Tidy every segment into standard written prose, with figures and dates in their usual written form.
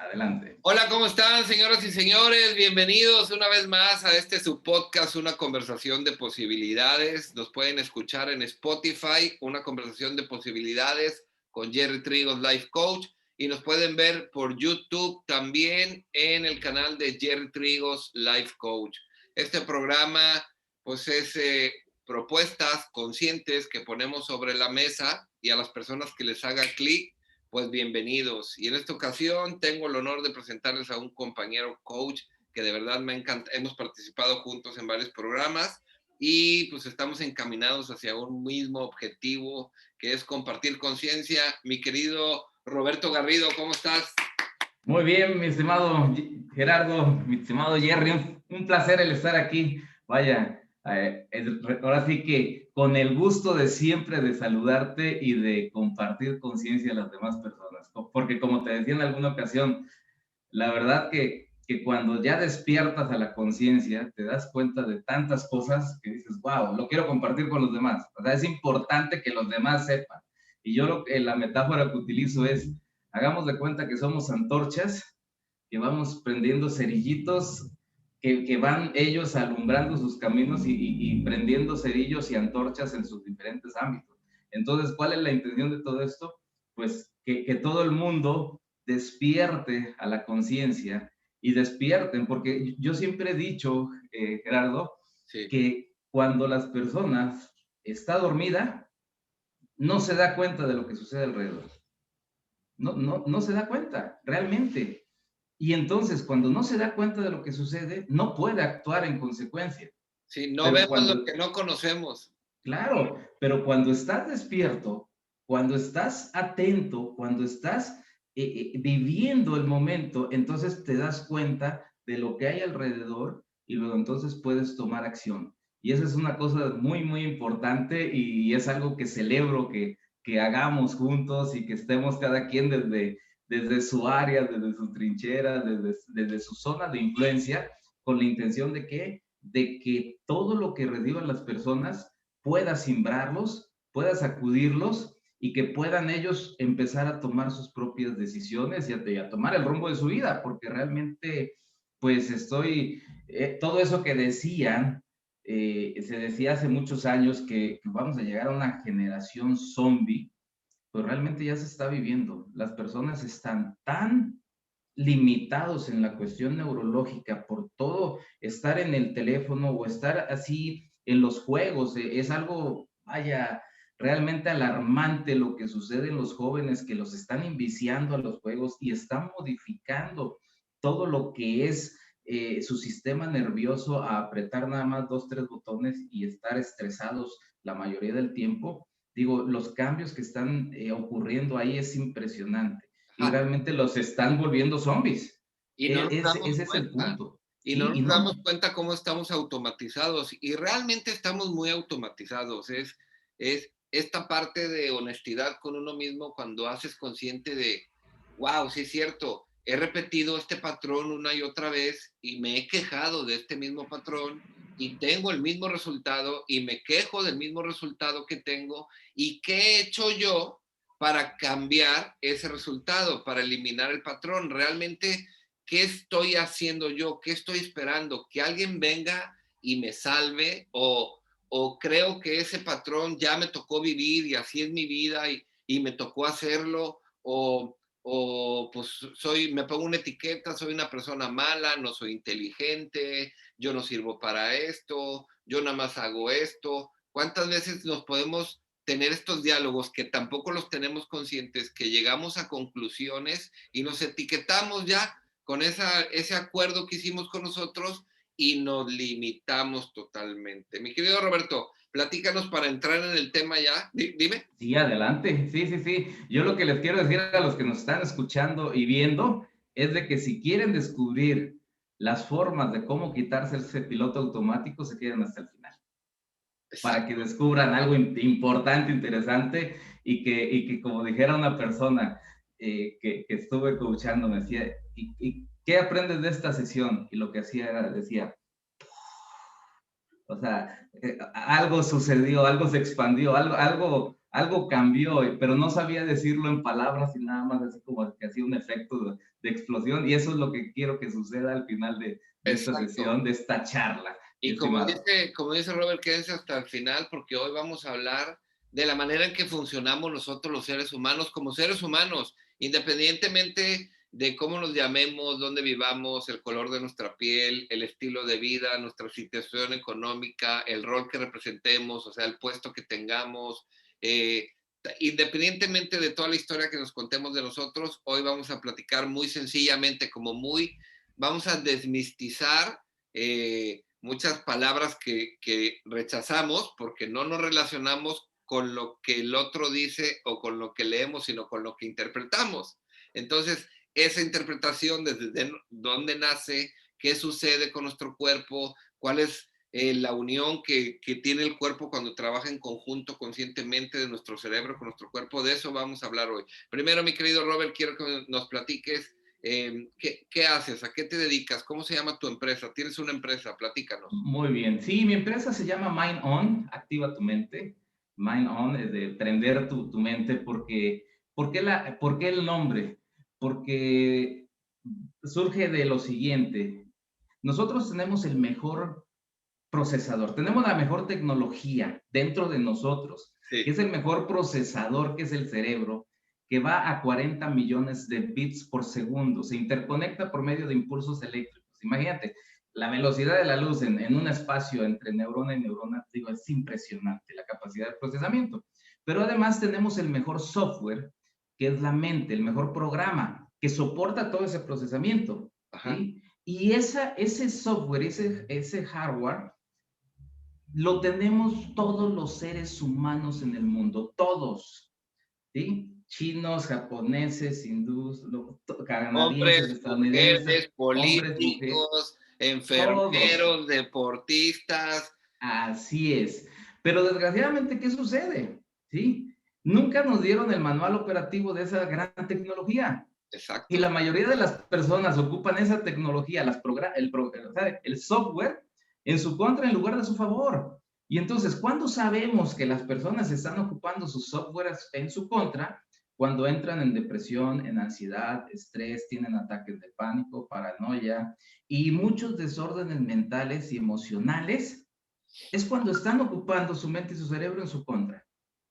Adelante. Hola, ¿cómo están, señoras y señores? Bienvenidos una vez más a su podcast, Una Conversación de Posibilidades. Nos pueden escuchar en Spotify, Una Conversación de Posibilidades con Jerry Trigos, Life Coach. Y nos pueden ver por YouTube también en el canal de Jerry Trigos, Life Coach. Este programa, pues, es propuestas conscientes que ponemos sobre la mesa y a las personas que les haga clic, pues bienvenidos. Y en esta ocasión tengo el honor de presentarles a un compañero coach que de verdad me encanta. Hemos participado juntos en varios programas y pues estamos encaminados hacia un mismo objetivo, que es compartir conciencia. Mi querido Roberto Garrido, ¿cómo estás? Muy bien, mi estimado Gerardo, mi estimado Jerry, un placer el estar aquí. Vaya, ahora sí que con el gusto de siempre de saludarte y de compartir conciencia a las demás personas. Porque como te decía en alguna ocasión, la verdad que cuando ya despiertas a la conciencia, te das cuenta de tantas cosas que dices, wow, lo quiero compartir con los demás. O sea, es importante que los demás sepan. Y yo la metáfora que utilizo es, hagamos de cuenta que somos antorchas, que vamos prendiendo cerillitos, que van ellos alumbrando sus caminos y prendiendo cerillos y antorchas en sus diferentes ámbitos. Entonces, ¿cuál es la intención de todo esto? Pues que todo el mundo despierte a la conciencia y despierten, porque yo siempre he dicho, Gerardo, Sí. que cuando las personas está dormida, no se da cuenta de lo que sucede alrededor. No se da cuenta, realmente. Y entonces, cuando no se da cuenta de lo que sucede, no puede actuar en consecuencia. Sí, no Pero vemos cuando, lo que no conocemos. claro, pero cuando estás despierto, cuando estás atento, cuando estás viviendo el momento, entonces te das cuenta de lo que hay alrededor y luego entonces puedes tomar acción. Y esa es una cosa muy, muy importante y es algo que celebro que hagamos juntos y que estemos cada quien desde su área, desde su trinchera, desde su zona de influencia, con la intención de que todo lo que reciban las personas pueda simbrarlos, pueda sacudirlos y que puedan ellos empezar a tomar sus propias decisiones y a tomar el rumbo de su vida, porque realmente, pues todo eso que decían, se decía hace muchos años que vamos a llegar a una generación zombie, pues realmente ya se está viviendo. Las personas están tan limitados en la cuestión neurológica por todo estar en el teléfono o estar así en los juegos. Es algo, vaya, realmente alarmante lo que sucede en los jóvenes que los están enviciando a los juegos y están modificando todo lo que es su sistema nervioso a apretar nada más 2, 3 botones y estar estresados la mayoría del tiempo. Digo, los cambios que están ocurriendo ahí es impresionante y Ajá. realmente los están volviendo zombies. Y no nos damos Ese es el cuenta. punto. Y no Sí, y nos damos no, cuenta cómo estamos automatizados. Y realmente estamos muy automatizados. Es esta parte de honestidad con uno mismo cuando haces consciente de, wow, sí es cierto, he repetido este patrón una y otra vez y me he quejado de este mismo patrón y tengo el mismo resultado y me quejo del mismo resultado que tengo. ¿Y qué he hecho yo para cambiar ese resultado, para eliminar el patrón? Realmente, ¿qué estoy haciendo yo? ¿Qué estoy esperando? ¿Que alguien venga y me salve? ¿O creo que ese patrón ya me tocó vivir y así es mi vida y me tocó hacerlo? ¿O pues me pongo una etiqueta, soy una persona mala, no soy inteligente, yo no sirvo para esto, yo nada más hago esto? ¿Cuántas veces nos podemos tener estos diálogos que tampoco los tenemos conscientes, que llegamos a conclusiones y nos etiquetamos ya con ese acuerdo que hicimos con nosotros y nos limitamos totalmente? Mi querido Roberto, platícanos para entrar en el tema ya. Dime. sí, adelante. Sí, sí, sí. Yo lo que les quiero decir a los que nos están escuchando y viendo es de que si quieren descubrir las formas de cómo quitarse ese piloto automático, se queden hasta el final, para que Exacto. descubran algo importante, interesante y que como dijera una persona que estuve coachando, me decía, ¿y qué aprendes de esta sesión? Y lo que hacía era, decía, o sea, algo sucedió, algo se expandió, algo cambió, pero no sabía decirlo en palabras y nada más así como que hacía un efecto de explosión, y eso es lo que quiero que suceda al final de esta Exacto. sesión, de esta charla, mi Y estimado. como dice Robert, quédense hasta el final porque hoy vamos a hablar de la manera en que funcionamos nosotros los seres humanos como seres humanos, independientemente de cómo nos llamemos, dónde vivamos, el color de nuestra piel, el estilo de vida, nuestra situación económica, el rol que representemos, o sea, el puesto que tengamos. eh, Independientemente de toda la historia que nos contemos de nosotros, hoy vamos a platicar muy sencillamente, vamos a desmistizar muchas palabras que rechazamos porque no nos relacionamos con lo que el otro dice o con lo que leemos, sino con lo que interpretamos. Entonces, esa interpretación, desde dónde nace, qué sucede con nuestro cuerpo, cuál es la unión que tiene el cuerpo cuando trabaja en conjunto conscientemente de nuestro cerebro con nuestro cuerpo, de eso vamos a hablar hoy. Primero, mi querido Robert, quiero que nos platiques ¿qué haces? ¿A qué te dedicas? ¿Cómo se llama tu empresa? ¿Tienes una empresa? Platícanos. Muy bien. Sí, mi empresa se llama Mind On, activa tu mente. Mind On es de prender tu mente porque, ¿por qué el nombre? Porque surge de lo siguiente. Nosotros tenemos el mejor procesador, tenemos la mejor tecnología dentro de nosotros, que Sí. es el mejor procesador, que es el cerebro, que va a 40 millones de bits por segundo, se interconecta por medio de impulsos eléctricos. Imagínate, la velocidad de la luz en un espacio entre neurona y neurona, digo, es impresionante la capacidad de procesamiento. Pero además tenemos el mejor software, que es la mente, el mejor programa, que soporta todo ese procesamiento, Ajá. ¿sí? Y ese software, ese hardware, lo tenemos todos los seres humanos en el mundo, todos, ¿sí? Chinos, japoneses, hindús, canadienses, Hombres, estadounidenses, mujeres, hombres, mujeres, políticos, todos. enfermeros, deportistas. Así es. Pero desgraciadamente, ¿qué sucede? ¿Sí? Nunca nos dieron el manual operativo de esa gran tecnología. Y Exacto. la mayoría de las personas ocupan esa tecnología, el software, en su contra en lugar de su favor. Y entonces, ¿cuándo sabemos que las personas están ocupando sus softwares en su contra? Cuando entran en depresión, en ansiedad, estrés, tienen ataques de pánico, paranoia y muchos desórdenes mentales y emocionales, es cuando están ocupando su mente y su cerebro en su contra.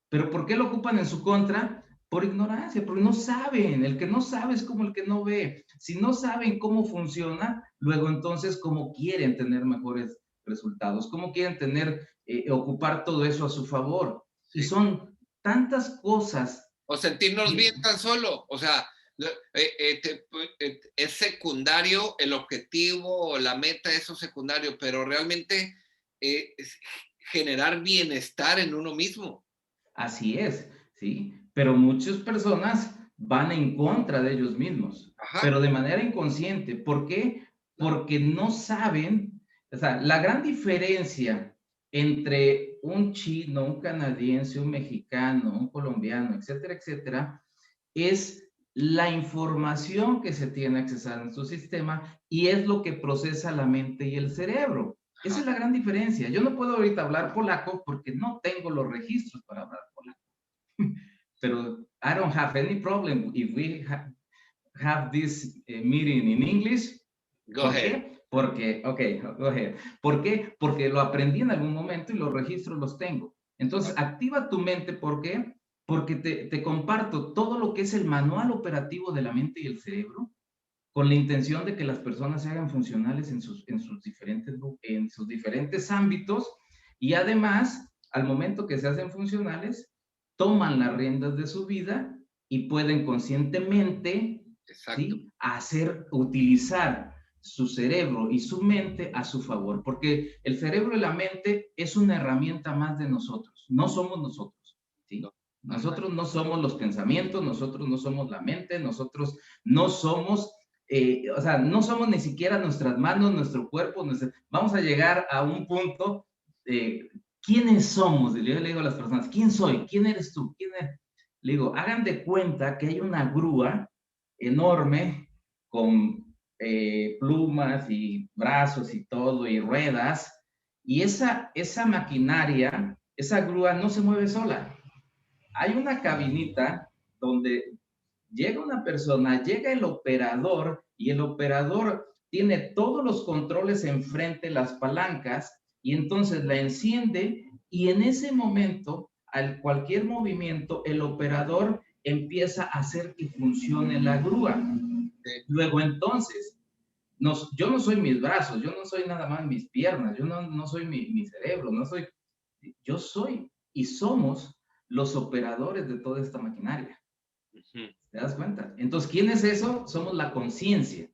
¿Pero por qué lo ocupan en su contra? Por ignorancia, porque no saben. El que no sabe es como el que no ve. Si no saben cómo funciona, luego entonces, ¿cómo quieren tener mejores resultados? ¿Cómo quieren ocupar todo eso a su favor? Y Sí. son tantas cosas O sentirnos que, bien tan solo. O sea, es secundario el objetivo o la meta, eso es secundario, pero realmente es generar bienestar en uno mismo. así es, ¿sí? Pero muchas personas van en contra de ellos mismos, Ajá. pero de manera inconsciente. ¿Por qué? Claro. Porque no saben, o sea, la gran diferencia entre un chino, un canadiense, un mexicano, un colombiano, etcétera, etcétera, es la información que se tiene accesada en su sistema y es lo que procesa la mente y el cerebro. Esa Ajá. es la gran diferencia. Yo no puedo ahorita hablar polaco porque no tengo los registros para hablar polaco. Pero I don't have any problem if we have this meeting in English. Go ¿Por ahead. qué? Porque, ok, go ahead. ¿Por qué? Porque lo aprendí en algún momento y los registros los tengo. Entonces, activa tu mente, ¿por qué? Porque te comparto todo lo que es el manual operativo de la mente y el cerebro con la intención de que las personas se hagan funcionales en sus diferentes ámbitos y además, al momento que se hacen funcionales, toman las riendas de su vida y pueden conscientemente, Exacto. ¿sí?, utilizar su cerebro y su mente a su favor, porque el cerebro y la mente es una herramienta más de nosotros, no somos nosotros, No. ¿sí? Ajá. Nosotros no somos los pensamientos, nosotros no somos la mente, nosotros no somos o sea, no somos ni siquiera nuestras manos, nuestro cuerpo, vamos a llegar a un punto, ¿quiénes somos? Yo le digo a las personas, ¿quién soy? ¿Quién eres tú? ¿Quién eres? Le digo, hagan de cuenta que hay una grúa enorme con plumas y brazos y todo y ruedas, y esa maquinaria, esa grúa no se mueve sola. Hay una cabinita donde llega una persona, llega el operador y el operador tiene todos los controles enfrente, las palancas, y entonces la enciende y en ese momento, al cualquier movimiento, el operador empieza a hacer que funcione la grúa. Sí. Luego entonces, yo no soy mis brazos, yo no soy nada más mis piernas, yo no soy mi cerebro, no soy, yo soy y somos los operadores de toda esta maquinaria. ¿Te das cuenta? Entonces, ¿quién es eso? Somos la conciencia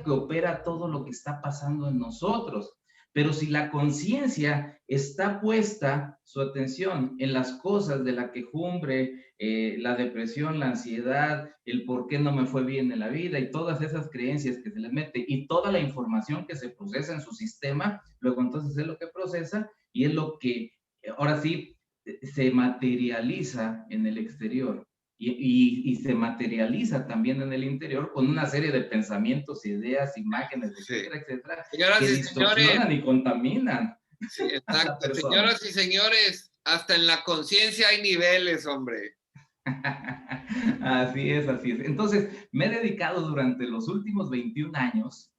que opera todo lo que está pasando en nosotros. Pero si la conciencia está puesta, su atención, en las cosas de la quejumbre, la depresión, la ansiedad, el por qué no me fue bien en la vida y todas esas creencias que se les mete y toda la información que se procesa en su sistema, luego entonces es lo que procesa y es lo que ahora sí se materializa en el exterior. Y se materializa también en el interior con una serie de pensamientos, ideas, imágenes, etcétera, Sí. etcétera, Señoras que y señores, distorsionan y contaminan sí, a la exacto. persona. Señoras y señores, hasta en la conciencia hay niveles, hombre. Así es, así es. Entonces, me he dedicado durante los últimos 21 años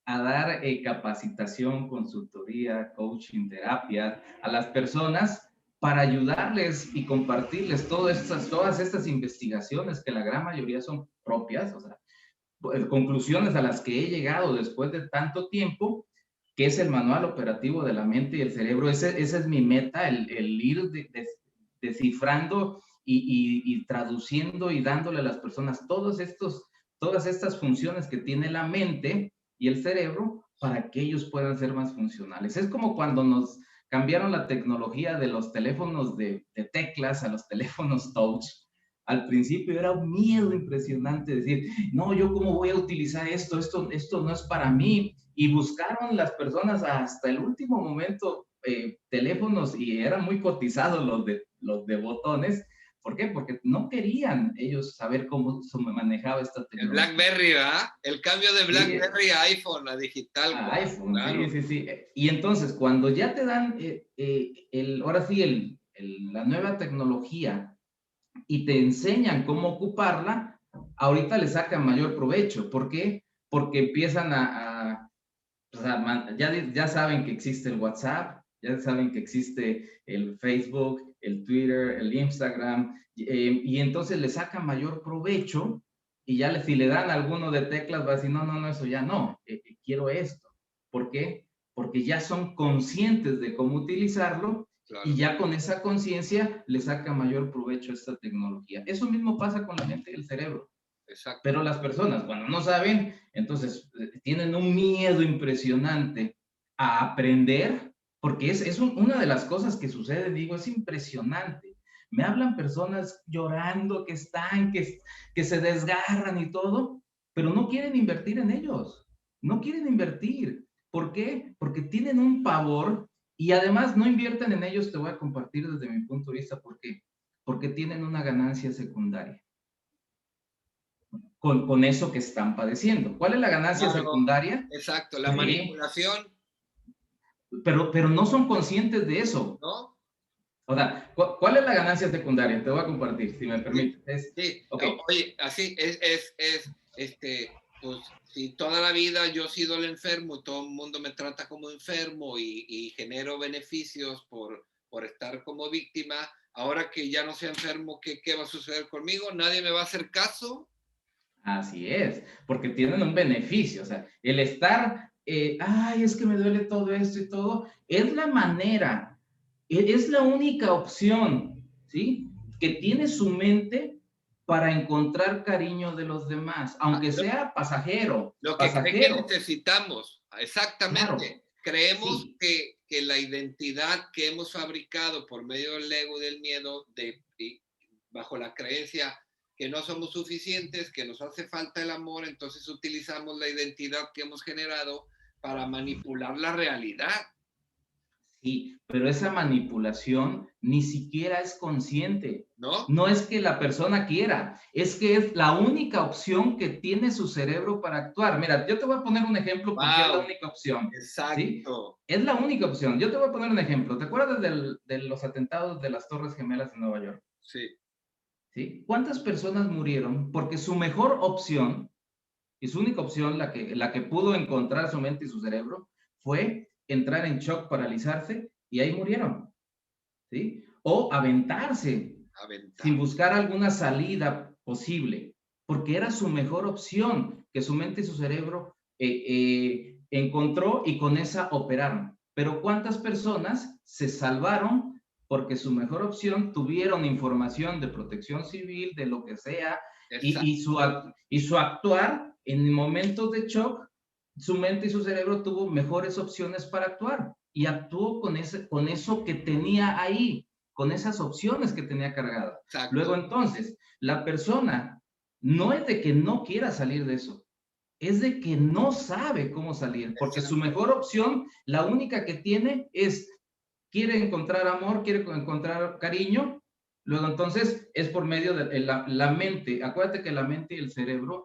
a dar capacitación, consultoría, coaching, terapia a las personas para ayudarles y compartirles todas estas investigaciones que la gran mayoría son propias, o sea, conclusiones a las que he llegado después de tanto tiempo, que es el manual operativo de la mente y el cerebro. Esa es mi meta, el ir descifrando y traduciendo y dándole a las personas todas estas funciones que tiene la mente y el cerebro para que ellos puedan ser más funcionales. Es como cuando nos cambiaron la tecnología de los teléfonos de teclas a los teléfonos touch. Al principio era un miedo impresionante decir, no, yo cómo voy a utilizar esto no es para mí. Y buscaron las personas hasta el último momento teléfonos y eran muy cotizados los de botones. ¿Por qué? Porque no querían ellos saber cómo se manejaba esta El tecnología. BlackBerry, ¿verdad? El cambio de Sí, BlackBerry a iPhone, a digital. a Wow, iPhone, claro. sí. Y entonces, cuando ya te dan, ahora sí, la nueva tecnología y te enseñan cómo ocuparla, ahorita le sacan mayor provecho. ¿Por qué? Porque empiezan o sea, ya saben que existe el WhatsApp, ya saben que existe el Facebook, el Twitter, el Instagram, y entonces le sacan mayor provecho y ya si le dan alguno de teclas va a decir, no, eso ya no, quiero esto. ¿Por qué? Porque ya son conscientes de cómo utilizarlo y Claro. ya con esa conciencia le saca mayor provecho a esta tecnología. Eso mismo pasa con la mente y el cerebro. Exacto. Pero las personas, cuando no saben, entonces tienen un miedo impresionante a aprender, porque una de las cosas que sucede, digo, es impresionante. Me hablan personas llorando, que se desgarran y todo, pero no quieren invertir en ellos. No quieren invertir. ¿Por qué? Porque tienen un pavor y además no invierten en ellos. Te voy a compartir desde mi punto de vista por qué. Porque tienen una ganancia secundaria con eso que están padeciendo. ¿Cuál es la ganancia Claro, secundaria? exacto. La Sí, manipulación, pero no son conscientes de eso. ¿no? O sea, ¿cuál es la ganancia secundaria? Te voy a compartir, si me Sí, permites. sí. Ok, Oye, así pues si toda la vida yo he sido el enfermo y todo el mundo me trata como enfermo y genero beneficios por estar como víctima, ahora que ya no sea enfermo, ¿qué va a suceder conmigo? ¿Nadie me va a hacer caso? así es, porque tienen un beneficio. O sea, el estar, ay, es que me duele todo esto y todo, es la manera, es la única opción, ¿sí? Que tiene su mente para encontrar cariño de los demás, Ah, aunque sea pasajero, lo que cree que pasajero, necesitamos, claro, exactamente. Creemos sí. que la identidad que hemos fabricado por medio del ego y del miedo, bajo la creencia que no somos suficientes, que nos hace falta el amor, entonces utilizamos la identidad que hemos generado para manipular la realidad, Sí, pero esa manipulación ni siquiera es consciente. ¿no? No es que la persona quiera, es que es la única opción que tiene su cerebro para actuar. Mira, yo te voy a poner un ejemplo porque es la Wow, única opción, ¿sí? exacto. Es la única opción. Yo te voy a poner un ejemplo. ¿Te acuerdas de los atentados de las Torres Gemelas en Nueva York? Sí, ¿sí? ¿Cuántas personas murieron porque su mejor opción y su única opción, la que pudo encontrar su mente y su cerebro, fue entrar en shock, paralizarse y ahí murieron, ¿sí? O aventarse sin Aventar. buscar alguna salida posible, porque era su mejor opción que su mente y su cerebro encontró y con esa operaron. Pero ¿cuántas personas se salvaron porque su mejor opción tuvieron información de protección civil, de lo que sea, y, y, Exacto. su, y su actuar en momentos de shock, su mente y su cerebro tuvo mejores opciones para actuar y actuó con eso que tenía ahí, con esas opciones que tenía cargadas. Luego Exacto. entonces, la persona no es de que no quiera salir de eso, es de que no sabe cómo salir, porque su Exacto. mejor opción, la única que tiene es, quiere encontrar amor, quiere encontrar cariño, luego entonces es por medio de la mente. Acuérdate que la mente y el cerebro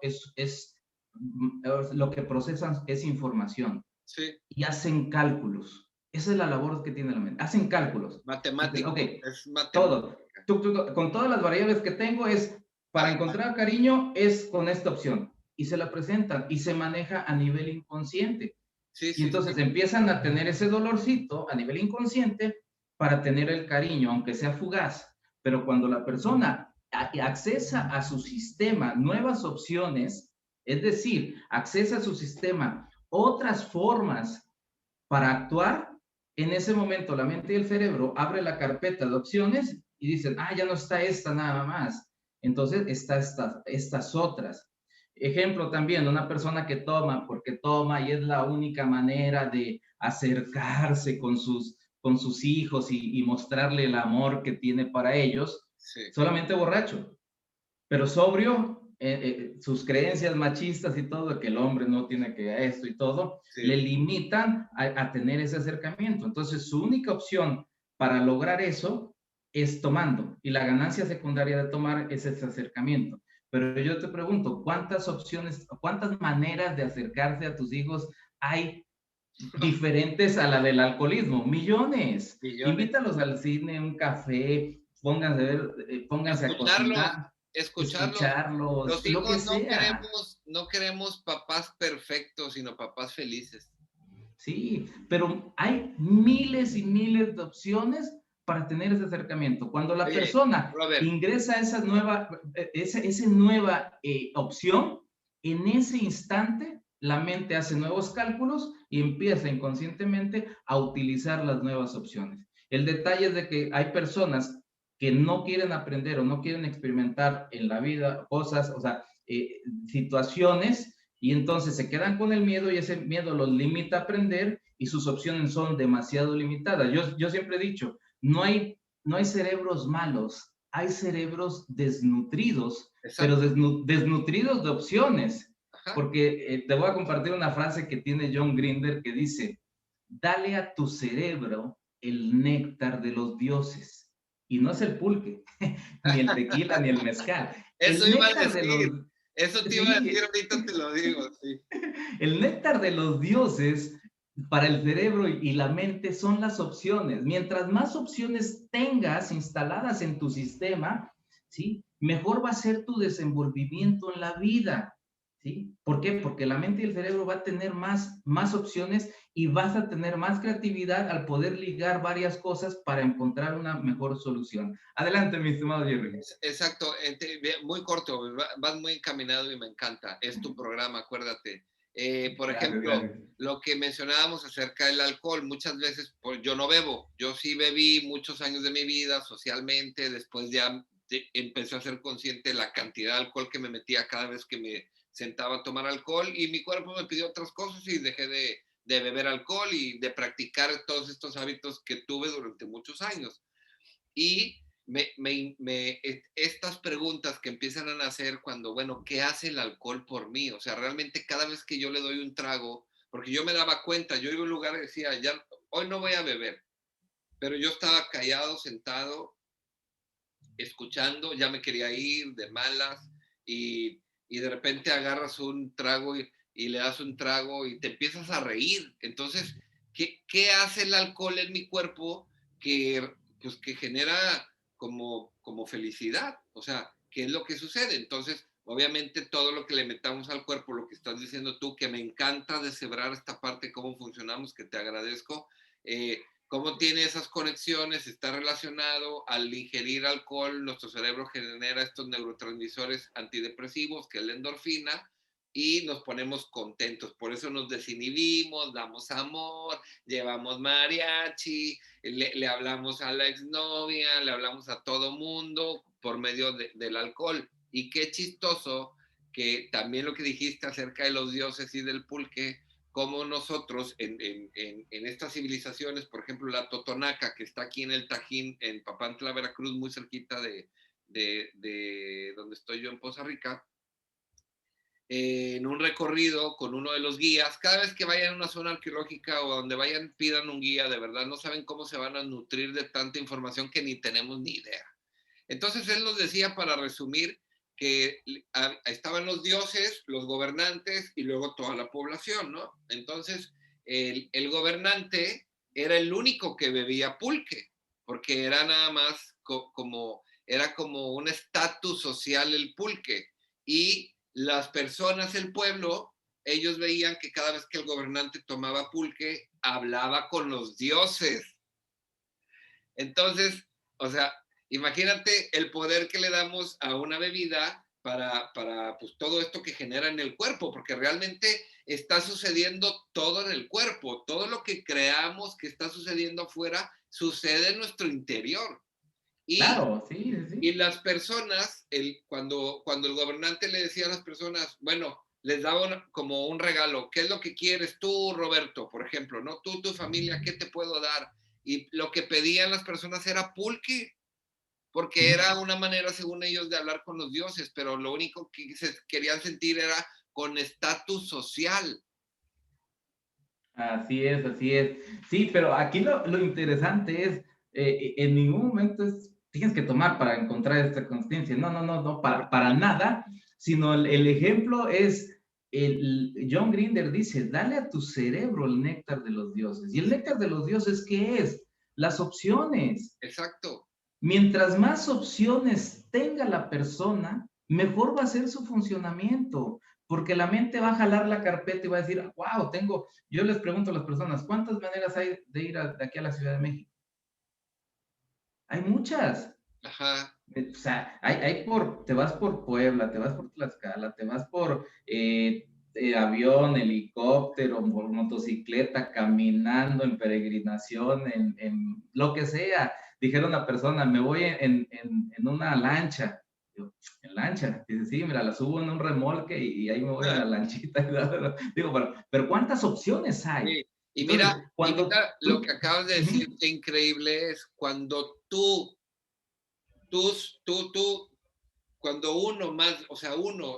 lo que procesan es información Sí. y hacen cálculos. Esa es la labor que tiene la mente. Hacen cálculos. Ok, Matemático. Es todo. matemática. Con todas las variables que tengo es, para Ajá. encontrar cariño es con esta opción. Y se la presentan y se maneja a nivel inconsciente. Sí, Y sí, entonces sí. empiezan a tener ese dolorcito a nivel inconsciente para tener el cariño, aunque sea fugaz. Pero cuando la persona accesa a su sistema nuevas opciones, es decir, accesa a su sistema otras formas para actuar, en ese momento la mente y el cerebro abre la carpeta de opciones y dicen, ah, ya no está esta nada más. Entonces está estas otras. Ejemplo también, una persona que toma porque toma y es la única manera de acercarse con sus hijos y mostrarle el amor que tiene para ellos, Sí. solamente borracho. Pero sobrio, sus creencias machistas y todo, que el hombre no tiene que esto y todo, le Sí. limitan a tener ese acercamiento. Entonces, su única opción para lograr eso es tomando. Y la ganancia secundaria de tomar es ese acercamiento. Pero yo te pregunto, ¿cuántas opciones, cuántas maneras de acercarse a tus hijos hay diferentes a la del alcoholismo? Millones. Millones. Invítalos al cine, un café, pónganse a Escucharlos, cocinar, escucharlos. escucharlos, Los lo que hijos sea. no queremos papás perfectos, sino papás felices. Sí, pero hay miles y miles de opciones para tener ese acercamiento. Cuando la Oye, persona Robert, ingresa a esa nueva opción, en ese instante la mente hace nuevos cálculos y empieza inconscientemente a utilizar las nuevas opciones. El detalle es de que hay personas que no quieren aprender o no quieren experimentar en la vida cosas, o sea, situaciones, y entonces se quedan con el miedo y ese miedo los limita a aprender y sus opciones son demasiado limitadas. Yo siempre he dicho, no hay cerebros malos, hay cerebros desnutridos, pero exacto. desnutridos de opciones. Ajá. Porque te voy a compartir una frase que tiene John Grinder que dice, dale a tu cerebro el néctar de los dioses. Y no es el pulque, ni el tequila, ni el mezcal. Eso El iba a néctar de decir. los, Eso te iba a decir, sí, ahorita te lo digo, sí. el néctar de los dioses para el cerebro y la mente son las opciones. Mientras más opciones tengas instaladas en tu sistema, ¿sí? Mejor va a ser tu desenvolvimiento en la vida. ¿Sí? ¿Por qué? Porque la mente y el cerebro va a tener más opciones y vas a tener más creatividad al poder ligar varias cosas para encontrar una mejor solución. Adelante, mi estimado Jerry. Exacto, muy corto, vas muy encaminado y me encanta. Es tu programa, acuérdate. Por Gracias, ejemplo, gracias. lo que mencionábamos acerca del alcohol, muchas veces pues, yo no bebo, yo sí bebí muchos años de mi vida socialmente, después ya empecé a ser consciente de la cantidad de alcohol que me metía cada vez que me sentaba a tomar alcohol y mi cuerpo me pidió otras cosas y dejé de beber alcohol y de practicar todos estos hábitos que tuve durante muchos años. Y estas preguntas que empiezan a nacer cuando, bueno, ¿qué hace el alcohol por mí? O sea, realmente cada vez que yo le doy un trago, porque yo me daba cuenta, yo iba a un lugar y decía, ya, hoy no voy a beber, pero yo estaba callado, sentado, escuchando, ya me quería ir de malas y de repente agarras un trago y le das un trago y te empiezas a reír. Entonces, ¿qué hace el alcohol en mi cuerpo que, pues, que genera como felicidad? O sea, ¿qué es lo que sucede? Entonces, obviamente todo lo que le metamos al cuerpo, lo que estás diciendo tú, que me encanta deshebrar esta parte, cómo funcionamos, que te agradezco, cómo tiene esas conexiones, está relacionado al ingerir alcohol, nuestro cerebro genera estos neurotransmisores antidepresivos, que es la endorfina, y nos ponemos contentos. Por eso nos desinhibimos, damos amor, llevamos mariachi, le hablamos a la exnovia, le hablamos a todo mundo por medio del alcohol. Y qué chistoso que también lo que dijiste acerca de los dioses y del pulque, como nosotros en estas civilizaciones, por ejemplo, la Totonaca, que está aquí en el Tajín, en Papantla, Veracruz, muy cerquita de donde estoy yo en Poza Rica, en un recorrido con uno de los guías, cada vez que vayan a una zona arqueológica o donde vayan, pidan un guía, de verdad, no saben cómo se van a nutrir de tanta información que ni tenemos ni idea. Entonces él nos decía, para resumir, que estaban los dioses, los gobernantes y luego toda la población, ¿no? Entonces, el gobernante era el único que bebía pulque, porque era nada más era como un estatus social el pulque. Y las personas, el pueblo, ellos veían que cada vez que el gobernante tomaba pulque, hablaba con los dioses. Entonces, o sea, imagínate el poder que le damos a una bebida para pues, todo esto que genera en el cuerpo, porque realmente está sucediendo todo en el cuerpo. Todo lo que creamos que está sucediendo afuera sucede en nuestro interior. Claro, sí, Y sí. las personas, cuando el gobernante le decía a las personas, bueno, les daba como un regalo, ¿qué es lo que quieres tú, Roberto? Por ejemplo, ¿no? Tú, tu familia, ¿qué te puedo dar? Y lo que pedían las personas era pulque, porque era una manera, según ellos, de hablar con los dioses, pero lo único que se querían sentir era con estatus social. Así es, así es. Sí, pero aquí lo interesante es, en ningún momento tienes que tomar para encontrar esta conciencia. No, no, no, no, para nada, sino el ejemplo es, John Grinder dice, dale a tu cerebro el néctar de los dioses. ¿Y el néctar de los dioses qué es? Las opciones. Exacto. Mientras más opciones tenga la persona, mejor va a ser su funcionamiento, porque la mente va a jalar la carpeta y va a decir, wow, yo les pregunto a las personas, ¿cuántas maneras hay de ir de aquí a la Ciudad de México? Hay muchas. Ajá. O sea, te vas por Puebla, te vas por Tlaxcala, te vas por avión, helicóptero, por motocicleta, caminando, en peregrinación, en lo que sea. Dijeron una persona, me voy en una lancha. Digo, ¿en lancha? Dice, sí, mira, la subo en un remolque y ahí me voy en la lanchita. Digo, pero ¿cuántas opciones hay? Sí. Entonces, Y cuando mira lo tú... que acabas de decir, qué increíble es cuando tú, tú, cuando uno más, o sea,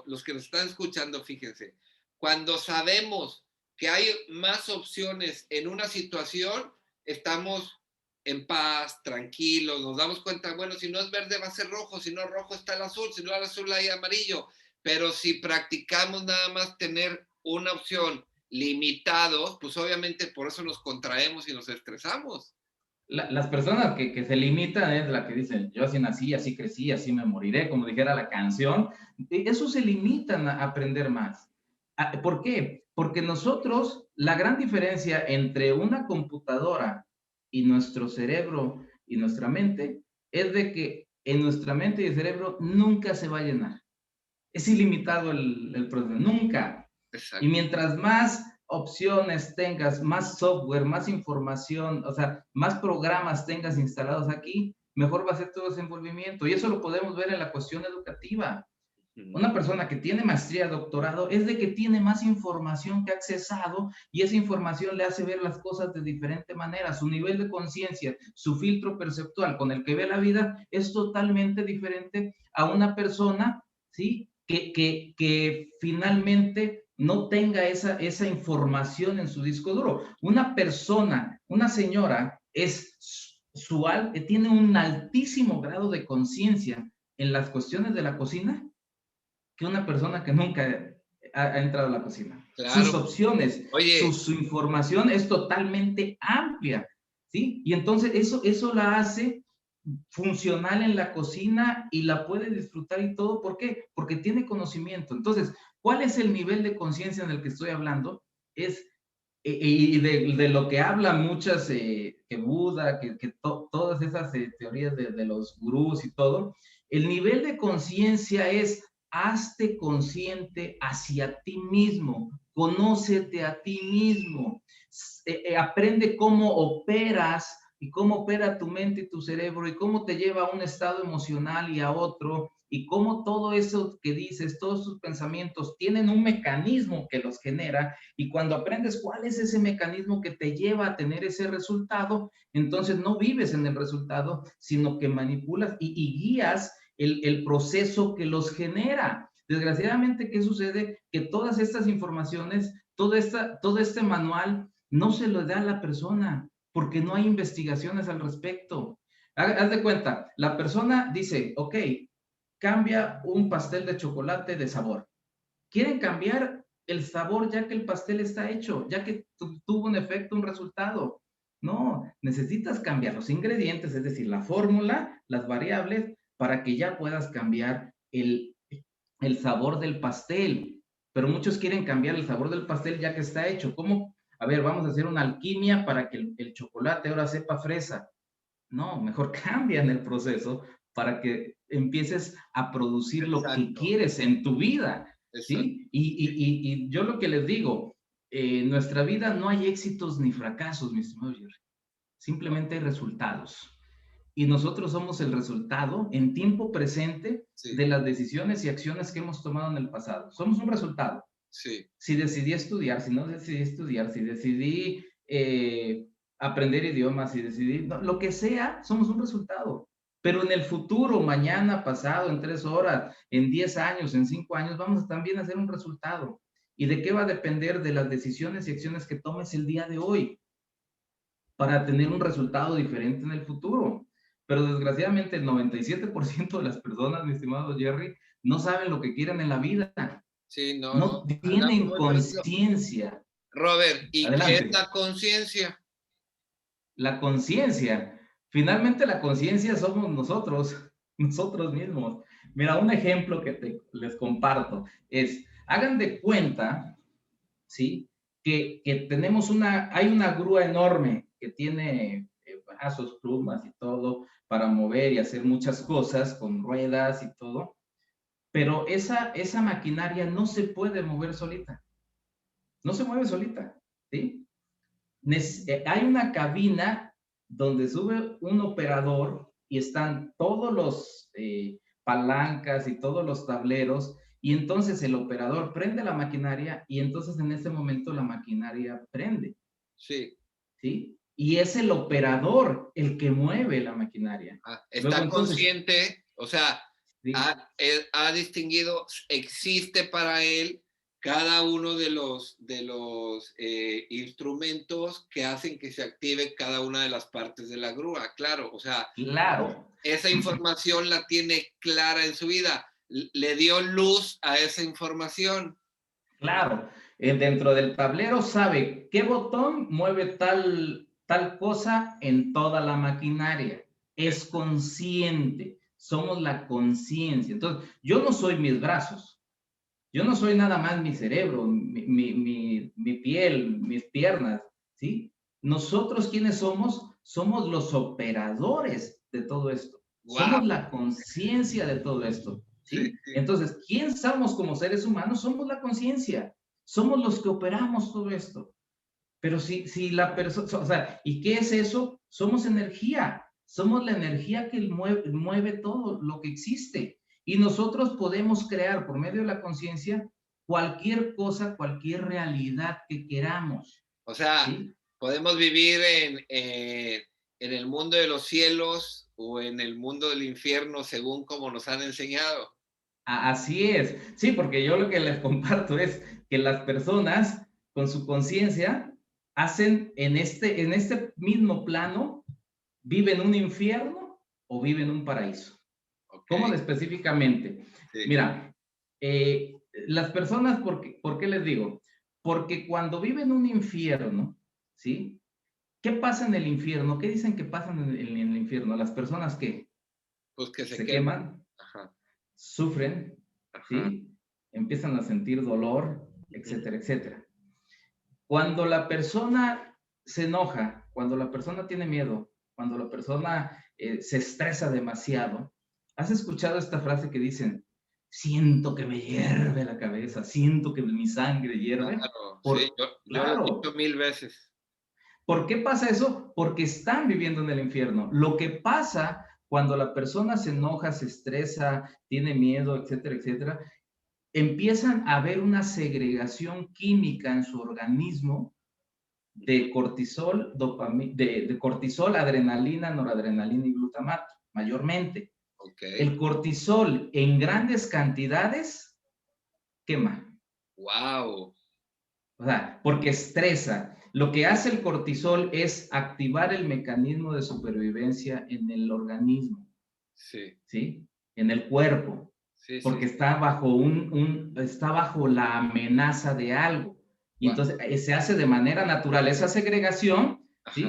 los que nos están escuchando, fíjense, cuando sabemos que hay más opciones en una situación, estamos en paz, tranquilos, nos damos cuenta, bueno, si no es verde va a ser rojo, si no es rojo está el azul, si no es el azul hay amarillo, pero si practicamos nada más tener una opción limitado, pues obviamente por eso nos contraemos y nos estresamos. Las personas que se limitan es la que dicen, yo así nací, así crecí, así me moriré, como dijera la canción. Eso se limitan a aprender más. ¿Por qué? Porque nosotros, la gran diferencia entre una computadora y nuestro cerebro y nuestra mente es de que en nuestra mente y el cerebro nunca se va a llenar. Es ilimitado el proceso, nunca. Y Exacto. mientras más opciones tengas, más software, más información, o sea, más programas tengas instalados aquí, mejor va a ser tu desenvolvimiento. Y eso lo podemos ver en la cuestión educativa. Una persona que tiene maestría, doctorado, es de que tiene más información que ha accesado y esa información le hace ver las cosas de diferente manera. Su nivel de conciencia, su filtro perceptual con el que ve la vida es totalmente diferente a una persona, ¿sí? Que finalmente no tenga esa información en su disco duro. Una persona, una señora, tiene un altísimo grado de conciencia en las cuestiones de la cocina que una persona que nunca ha entrado a la cocina. Claro. Sus opciones, Oye, su información es totalmente amplia, ¿sí? Y entonces eso la hace funcional en la cocina y la puede disfrutar y todo. ¿Por qué? Porque tiene conocimiento. Entonces, ¿cuál es el nivel de conciencia en el que estoy hablando? Es, y de lo que hablan muchas, que Buda, todas esas teorías de los gurús y todo, el nivel de conciencia es hazte consciente hacia ti mismo, conócete a ti mismo, aprende cómo operas y cómo opera tu mente y tu cerebro y cómo te lleva a un estado emocional y a otro y cómo todo eso que dices, todos tus pensamientos tienen un mecanismo que los genera y cuando aprendes cuál es ese mecanismo que te lleva a tener ese resultado, entonces no vives en el resultado, sino que manipulas y guías el proceso que los genera. Desgraciadamente, ¿qué sucede? Que todas estas informaciones, todo este manual no se lo da a la persona porque no hay investigaciones al respecto. Haz de cuenta, la persona dice, ok, cambia un pastel de chocolate de sabor. Quieren cambiar el sabor ya que el pastel está hecho, ya que tuvo un efecto, un resultado. No, necesitas cambiar los ingredientes, es decir, la fórmula, las variables, para que ya puedas cambiar el sabor del pastel. Pero muchos quieren cambiar el sabor del pastel ya que está hecho. ¿Cómo? A ver, vamos a hacer una alquimia para que el chocolate ahora sepa fresa. No, mejor cambian el proceso para que empieces a producir lo que Exacto, quieres en tu vida, exacto. ¿sí? Y yo lo que les digo, en nuestra vida no hay éxitos ni fracasos, mi estimado Jerry. Simplemente hay resultados. Y nosotros somos el resultado en tiempo presente Sí, de las decisiones y acciones que hemos tomado en el pasado. Somos un resultado. sí, Si decidí estudiar, si no decidí estudiar, si decidí aprender idiomas, si decidí, no, lo que sea, somos un resultado. Pero en el futuro, mañana, pasado, en 3 horas, en 10 años, en 5 años, vamos a también a hacer un resultado. ¿Y de qué va a depender? De las decisiones y acciones que tomes el día de hoy para tener un resultado diferente en el futuro. Pero desgraciadamente el 97% de las personas, mi estimado Jerry, no saben lo que quieren en la vida, sí, no, no, no andamos tienen muy perdidos. conciencia. Robert, ¿y qué es Adelante. la conciencia? La conciencia. Finalmente la conciencia somos nosotros, nosotros mismos. Mira, un ejemplo que les comparto es, hagan de cuenta, ¿sí? Que tenemos hay una grúa enorme que tiene brazos, plumas y todo para mover y hacer muchas cosas con ruedas y todo, pero esa maquinaria no se puede mover solita, no se mueve solita, ¿sí? Hay una cabina donde sube un operador y están todos los palancas y todos los tableros y entonces el operador prende la maquinaria y entonces en ese momento la maquinaria prende, Sí. ¿sí? Y es el operador el que mueve la maquinaria. Luego Está entonces, consciente, o sea, ¿sí? ha distinguido, existe para él cada uno de los instrumentos que hacen que se active cada una de las partes de la grúa, claro, o sea, Claro, esa información la tiene clara en su vida, le dio luz a esa información. claro, dentro del tablero sabe qué botón mueve tal cosa en toda la maquinaria. Es consciente, somos la conciencia. Entonces, yo no soy mis brazos, yo no soy nada más mi cerebro, mi piel, mis piernas, ¿sí? Nosotros, ¿quiénes somos? Somos los operadores de todo esto. Wow, Somos la conciencia de todo esto, sí, ¿sí? sí, Entonces, ¿quién somos como seres humanos? Somos la conciencia. Somos los que operamos todo esto. Pero si la persona, o sea, ¿y qué es eso? Somos energía. Somos la energía que mueve todo lo que existe. Y nosotros podemos crear por medio de la conciencia cualquier cosa, cualquier realidad que queramos. o sea, ¿Sí? podemos vivir en el mundo de los cielos o en el mundo del infierno según como nos han enseñado. Así es. Sí, porque yo lo que les comparto es que las personas con su conciencia hacen en este mismo plano, viven un infierno o viven un paraíso. Ok, ¿Cómo específicamente? sí, Mira, las personas, ¿por qué les digo? Porque cuando viven un infierno, ¿sí? ¿Qué pasa en el infierno? ¿Qué dicen que pasa en el infierno? Las personas que Pues que se se queman. queman, Ajá, sufren, ajá. ¿sí? Empiezan a sentir dolor, Ujú. etcétera, etcétera. Cuando la persona se enoja, cuando la persona tiene miedo, cuando la persona se estresa demasiado, ¿has escuchado esta frase que dicen, siento que me hierve la cabeza, siento que mi sangre hierve? Claro, sí, yo lo he dicho Claro, 1000 veces. ¿por qué pasa eso? Porque están viviendo en el infierno. Lo que pasa cuando la persona se enoja, se estresa, tiene miedo, etcétera, etcétera, empiezan a haber una segregación química en su organismo de cortisol, de cortisol, adrenalina, noradrenalina y glutamato, mayormente. Ok, El cortisol en grandes cantidades quema, wow, o sea, porque estresa. Lo que hace el cortisol es activar el mecanismo de supervivencia en el organismo, sí, ¿sí? En el cuerpo, sí, sí, porque está bajo, está bajo la amenaza de algo. Y gua- entonces se hace de manera natural esa segregación, ajá, ¿sí?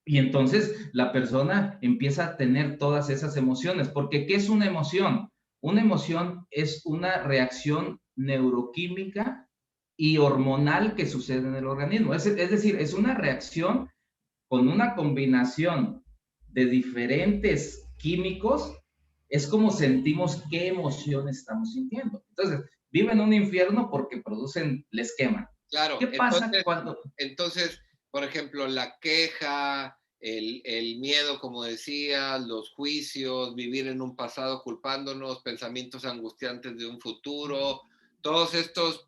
Y entonces la persona empieza a tener todas esas emociones, porque ¿qué es una emoción? Una emoción es una reacción neuroquímica y hormonal que sucede en el organismo. Es decir, es una reacción con una combinación de diferentes químicos, es como sentimos qué emoción estamos sintiendo. Entonces, viven un infierno porque producen, les queman. claro. ¿Qué pasa cuando? Entonces, por ejemplo, la queja, el miedo, como decía, los juicios, vivir en un pasado culpándonos, pensamientos angustiantes de un futuro, todos estos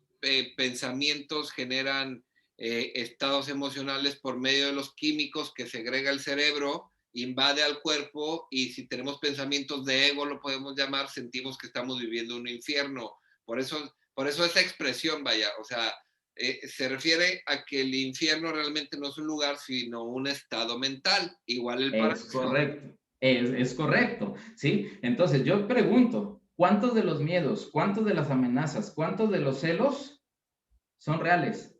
pensamientos generan estados emocionales por medio de los químicos que segrega el cerebro, invade al cuerpo y si tenemos pensamientos de ego, lo podemos llamar, sentimos que estamos viviendo un infierno. Por eso esa expresión, vaya, o sea, se refiere a que el infierno realmente no es un lugar, sino un estado mental, igual el Es paraíso. correcto, es correcto, ¿sí? Entonces yo pregunto, ¿cuántos de los miedos, cuántos de las amenazas, cuántos de los celos son reales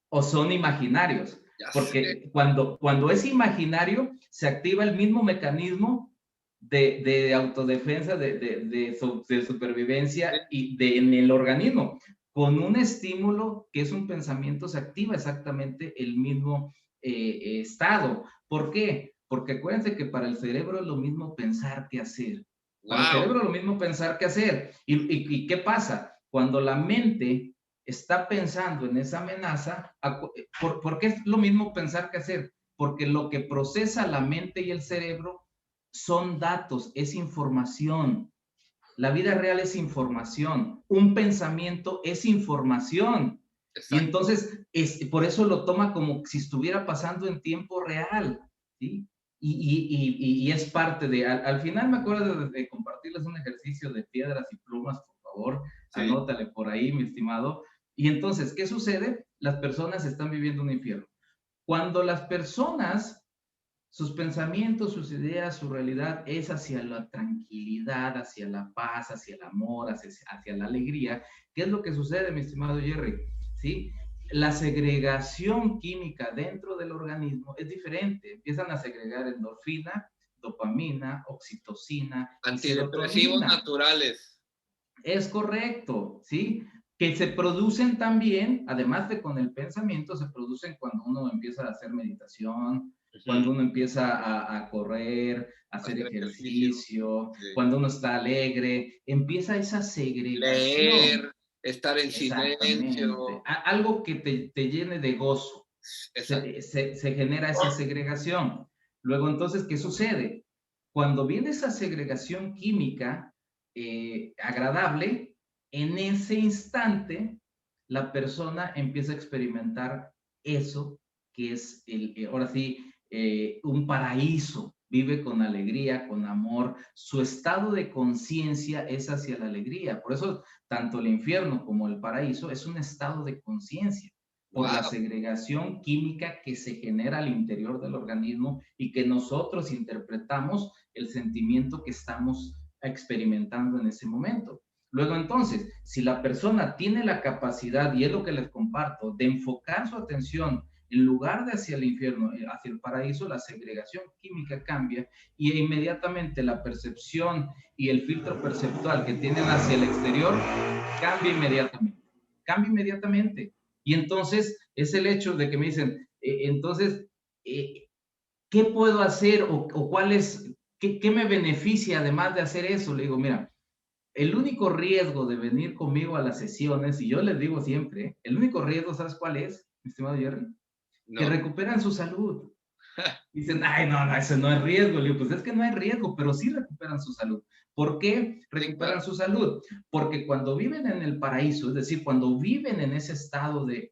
o son imaginarios? Ya sé, Porque cuando es imaginario, se activa el mismo mecanismo de autodefensa, de supervivencia y en el organismo. Con un estímulo que es un pensamiento, se activa exactamente el mismo estado. ¿Por qué? Porque acuérdense que para el cerebro es lo mismo pensar que hacer. Para el wow, cerebro es lo mismo pensar que hacer. ¿Y qué pasa? Cuando la mente está pensando en esa amenaza, ¿por qué es lo mismo pensar que hacer? Porque lo que procesa la mente y el cerebro son datos, es información. La vida real es información. Un pensamiento es información. Y exacto. entonces, por eso lo toma como si estuviera pasando en tiempo real. ¿Sí? Y es parte de, al final me acuerdo de compartirles un ejercicio de piedras y plumas, por favor, Sí, anótale por ahí, mi estimado. Y entonces, ¿qué sucede? Las personas están viviendo un infierno. Cuando las personas, sus pensamientos, sus ideas, su realidad es hacia la tranquilidad, hacia la paz, hacia el amor, hacia la alegría. ¿Qué es lo que sucede, mi estimado Jerry? ¿Sí? La segregación química dentro del organismo es diferente. Empiezan a segregar endorfina, dopamina, oxitocina y antidepresivos serotonina. naturales. Es correcto, ¿sí? Que se producen también, además de con el pensamiento, se producen cuando uno empieza a hacer meditación, Ujú. cuando uno empieza a correr, a hacer Hacer ejercicio, ejercicio, sí. cuando uno está alegre, empieza esa segregación. Leer, estar en Exactamente. silencio. Algo que te llene de gozo. Exacto. Se genera esa segregación. Luego, entonces, ¿qué sucede? Cuando viene esa segregación química agradable, en ese instante la persona empieza a experimentar eso que es, ahora sí, un paraíso. Vive con alegría, con amor. Su estado de conciencia es hacia la alegría. Por eso, tanto el infierno como el paraíso es un estado de conciencia por la Wow, segregación química que se genera al interior del organismo y que nosotros interpretamos el sentimiento que estamos experimentando en ese momento. Luego entonces, si la persona tiene la capacidad, y es lo que les comparto, de enfocar su atención en lugar de hacia el infierno, hacia el paraíso, la segregación química cambia y inmediatamente la percepción y el filtro perceptual que tienen hacia el exterior cambia inmediatamente. Cambia inmediatamente. Y entonces es el hecho de que me dicen, entonces, ¿qué puedo hacer o cuál es, qué me beneficia además de hacer eso? Le digo, mira, el único riesgo de venir conmigo a las sesiones, y yo les digo siempre, el único riesgo, ¿sabes cuál es, mi estimado Jerry? Que No. recuperan su salud. Dicen, ay, no, no, ese no es riesgo. Le digo, pues es que no hay riesgo, pero sí recuperan su salud. ¿Por qué Sí, recuperan claro. su salud? Porque cuando viven en el paraíso, es decir, cuando viven en ese estado de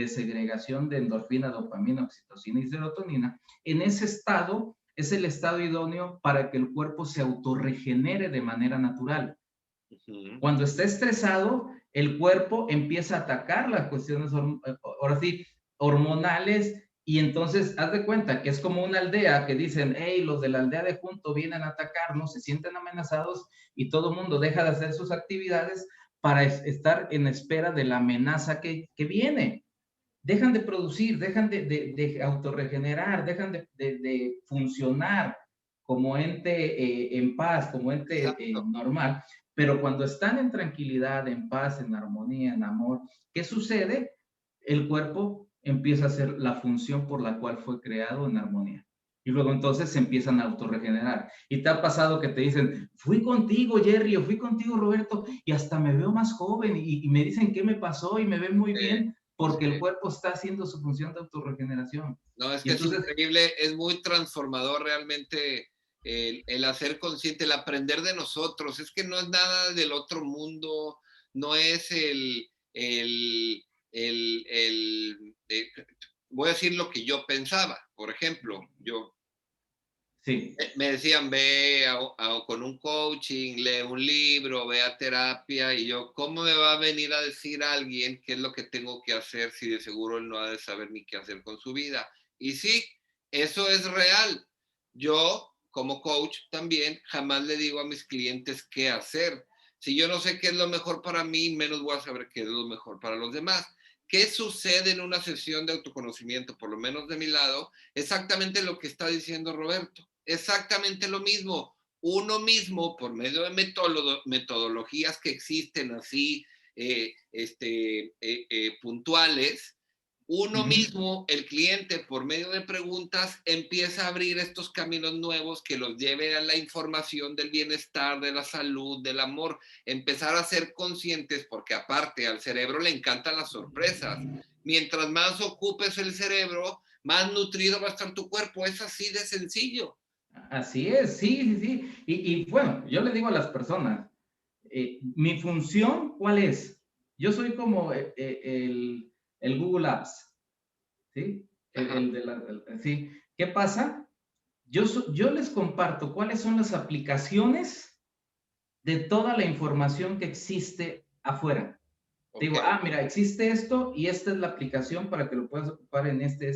segregación de endorfina, dopamina, oxitocina y serotonina, en ese estado es el estado idóneo para que el cuerpo se autorregenere de manera natural. Ujú. Cuando está estresado, el cuerpo empieza a atacar las cuestiones, ahora sí, hormonales, y entonces haz de cuenta que es como una aldea que dicen, hey, los de la aldea de junto vienen a atacarnos, se sienten amenazados y todo el mundo deja de hacer sus actividades para estar en espera de la amenaza que viene. Dejan de producir, dejan de autorregenerar, dejan de funcionar como ente en paz, como ente Exacto. normal, pero cuando están en tranquilidad, en paz, en armonía, en amor, ¿qué sucede? El cuerpo empieza a hacer la función por la cual fue creado en armonía. Y luego entonces se empiezan a autorregenerar. Y te ha pasado que te dicen, fui contigo, Jerry, o fui contigo, Roberto, y hasta me veo más joven y me dicen qué me pasó y me ven muy bien porque el Sí. cuerpo está haciendo su función de autorregeneración. No, es Y que es entonces, increíble, es muy transformador realmente el hacer consciente, el aprender de nosotros. Es que no es nada del otro mundo, no es el voy a decir lo que yo pensaba. Por ejemplo, yo sí, me decían, ve con un coaching, lee un libro, ve a terapia, y yo, ¿cómo me va a venir a decir a alguien qué es lo que tengo que hacer si de seguro él no ha de saber ni qué hacer con su vida? Y sí, eso es real. Yo, como coach también, jamás le digo a mis clientes qué hacer. Si yo no sé qué es lo mejor para mí, menos voy a saber qué es lo mejor para los demás. ¿Qué sucede en una sesión de autoconocimiento, por lo menos de mi lado? Exactamente lo que está diciendo Roberto. Exactamente lo mismo. Uno mismo, por medio de metodologías que existen así, puntuales, uno ujú, mismo, el cliente, por medio de preguntas, empieza a abrir estos caminos nuevos que los lleve a la información del bienestar, de la salud, del amor, empezar a ser conscientes, porque aparte al cerebro le encantan las sorpresas. Mientras más ocupes el cerebro, más nutrido va a estar tu cuerpo. Es así de sencillo. así es, sí, sí, sí. Y bueno, yo le digo a las personas, mi función, ¿cuál es? Yo soy como el Google Apps, ¿sí? Ajá. ¿Sí? ¿Qué pasa? Yo les comparto cuáles son las aplicaciones de toda la información que existe afuera. Te Ok. digo, mira, existe esto y esta es la aplicación para que lo puedas ocupar en este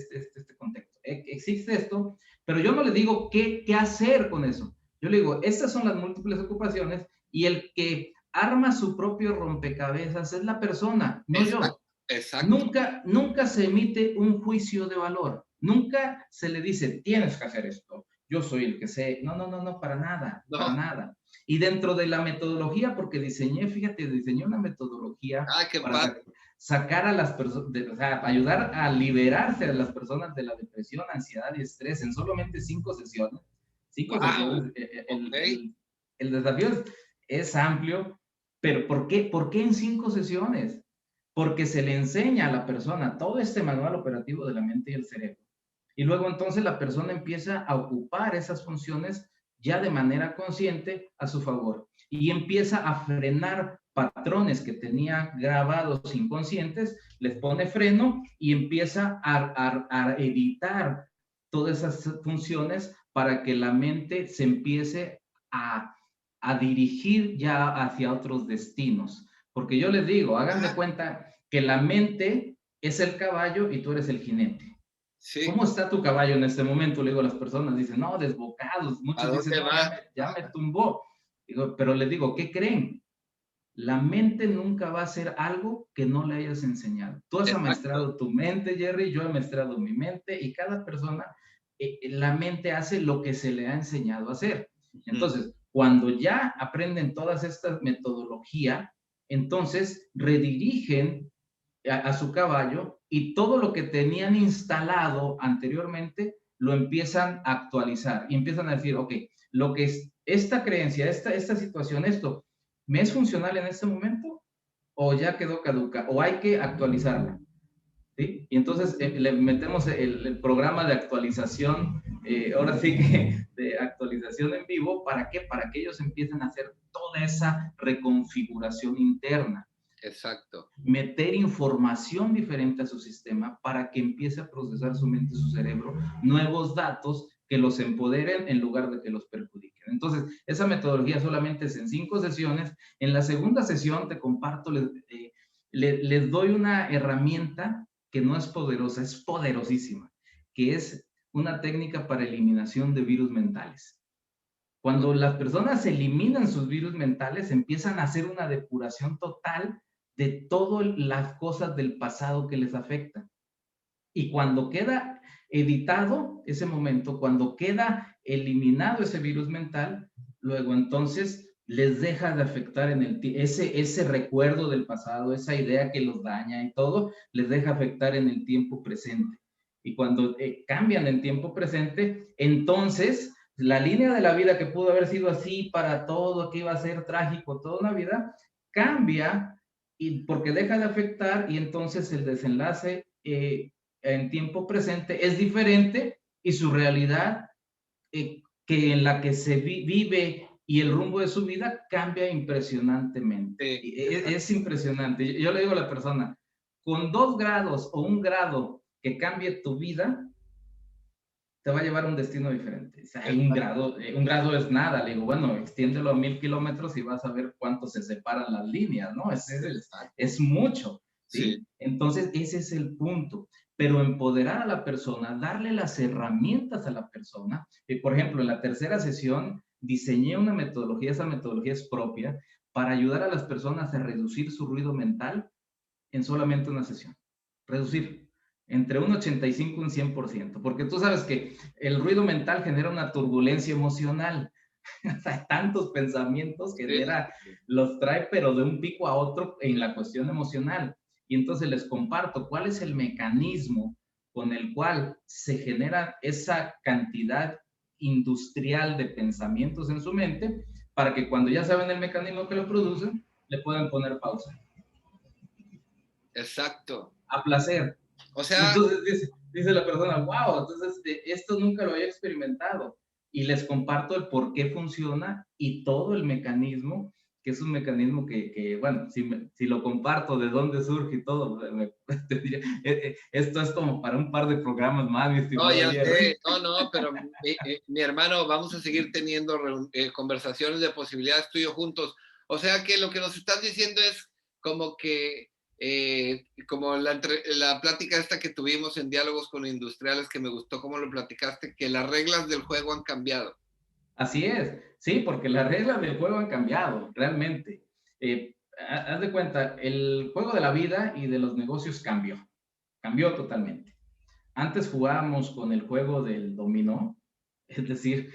contexto. Existe esto, pero yo no le digo qué hacer con eso. Yo le digo, estas son las múltiples ocupaciones y el que arma su propio rompecabezas es la persona, no Exacto. yo. Exacto. Nunca se emite un juicio de valor. Nunca se le dice, tienes que hacer esto. Yo soy el que sé. No, no, no, no, para nada, para No. nada. Y dentro de la metodología, porque diseñé una metodología Qué para padre. sacar a las personas, o sea, ayudar a liberarse a las personas de la depresión, ansiedad y estrés en solamente 5 sesiones. 5 sesiones. Wow. Ok. El desafío es amplio, pero ¿por qué en 5 sesiones? Porque se le enseña a la persona todo este manual operativo de la mente y el cerebro. Y luego entonces la persona empieza a ocupar esas funciones ya de manera consciente a su favor y empieza a frenar patrones que tenía grabados inconscientes, les pone freno y empieza a editar todas esas funciones para que la mente se empiece a dirigir ya hacia otros destinos. Porque yo les digo, hagan de cuenta que la mente es el caballo y tú eres el jinete. Sí. ¿Cómo está tu caballo en este momento? Le digo a las personas, dicen, no, desbocados. ¿A Muchos dicen, dónde no, va? ya me tumbó. Digo, pero les digo, ¿qué creen? La mente nunca va a hacer algo que no le hayas enseñado. Tú has Exacto. amaestrado tu mente, Jerry, yo he amaestrado mi mente y cada persona, la mente hace lo que se le ha enseñado a hacer. Ujú. Entonces, cuando ya aprenden todas estas metodologías, entonces redirigen a su caballo y todo lo que tenían instalado anteriormente lo empiezan a actualizar y empiezan a decir, ok, lo que es esta creencia, esta situación, esto, ¿me es funcional en este momento o ya quedó caduca o hay que actualizarla? ¿Sí? Y entonces le metemos el programa de actualización, ahora sí que de actualización en vivo, ¿para qué? Para que ellos empiecen a hacer toda esa reconfiguración interna, Exacto. meter información diferente a su sistema para que empiece a procesar su mente y su cerebro nuevos datos que los empoderen en lugar de que los perjudiquen. Entonces, esa metodología solamente es en 5 sesiones. En la segunda sesión te comparto, les doy una herramienta que no es poderosa, es poderosísima, que es una técnica para eliminación de virus mentales. Cuando las personas eliminan sus virus mentales, empiezan a hacer una depuración total de todas las cosas del pasado que les afectan. Y cuando queda editado ese momento, cuando queda eliminado ese virus mental, luego entonces les deja de afectar en ese recuerdo del pasado, esa idea que los daña y todo, les deja afectar en el tiempo presente. Y cuando cambian en tiempo presente, entonces la línea de la vida que pudo haber sido así para todo, que iba a ser trágico toda una vida, cambia y porque deja de afectar y entonces el desenlace en tiempo presente es diferente y su realidad que en la que se vive y el rumbo de su vida cambia impresionantemente. Sí, Es impresionante. Yo le digo a la persona, con 2 grados o 1 grado que cambie tu vida, te va a llevar a un destino diferente. O sea, hay exacto. 1 grado es nada. Le digo, bueno, extiéndelo a 1000 kilómetros y vas a ver cuánto se separan las líneas, ¿no? Exacto. Es mucho, Sí. ¿sí? Entonces, ese es el punto. Pero empoderar a la persona, darle las herramientas a la persona. Por ejemplo, en la tercera sesión diseñé una metodología, esa metodología es propia, para ayudar a las personas a reducir su ruido mental en solamente una sesión. Reducir entre un 85 y un 100%, porque tú sabes que el ruido mental genera una turbulencia emocional. O sea, tantos pensamientos Sí, genera, los trae, pero de un pico a otro en la cuestión emocional. Y entonces les comparto cuál es el mecanismo con el cual se genera esa cantidad industrial de pensamientos en su mente para que cuando ya saben el mecanismo que lo producen, le puedan poner pausa exacto. a placer. O Y sea, entonces dice la persona, wow, entonces esto nunca lo había experimentado. Y les comparto el por qué funciona y todo el mecanismo, que es un mecanismo bueno, si lo comparto, de dónde surge y todo, te diría, esto es como para un par de programas más, mi no, estimado ya Jerry. sé, no, no, pero mi hermano, vamos a seguir teniendo conversaciones de posibilidades tú y yo juntos. O sea que lo que nos estás diciendo es como que, como la plática esta que tuvimos en Diálogos con Industriales, que me gustó cómo lo platicaste, que las reglas del juego han cambiado. Así es, sí, porque las reglas del juego han cambiado, realmente. Haz de cuenta, el juego de la vida y de los negocios cambió totalmente. Antes jugábamos con el juego del dominó, es decir,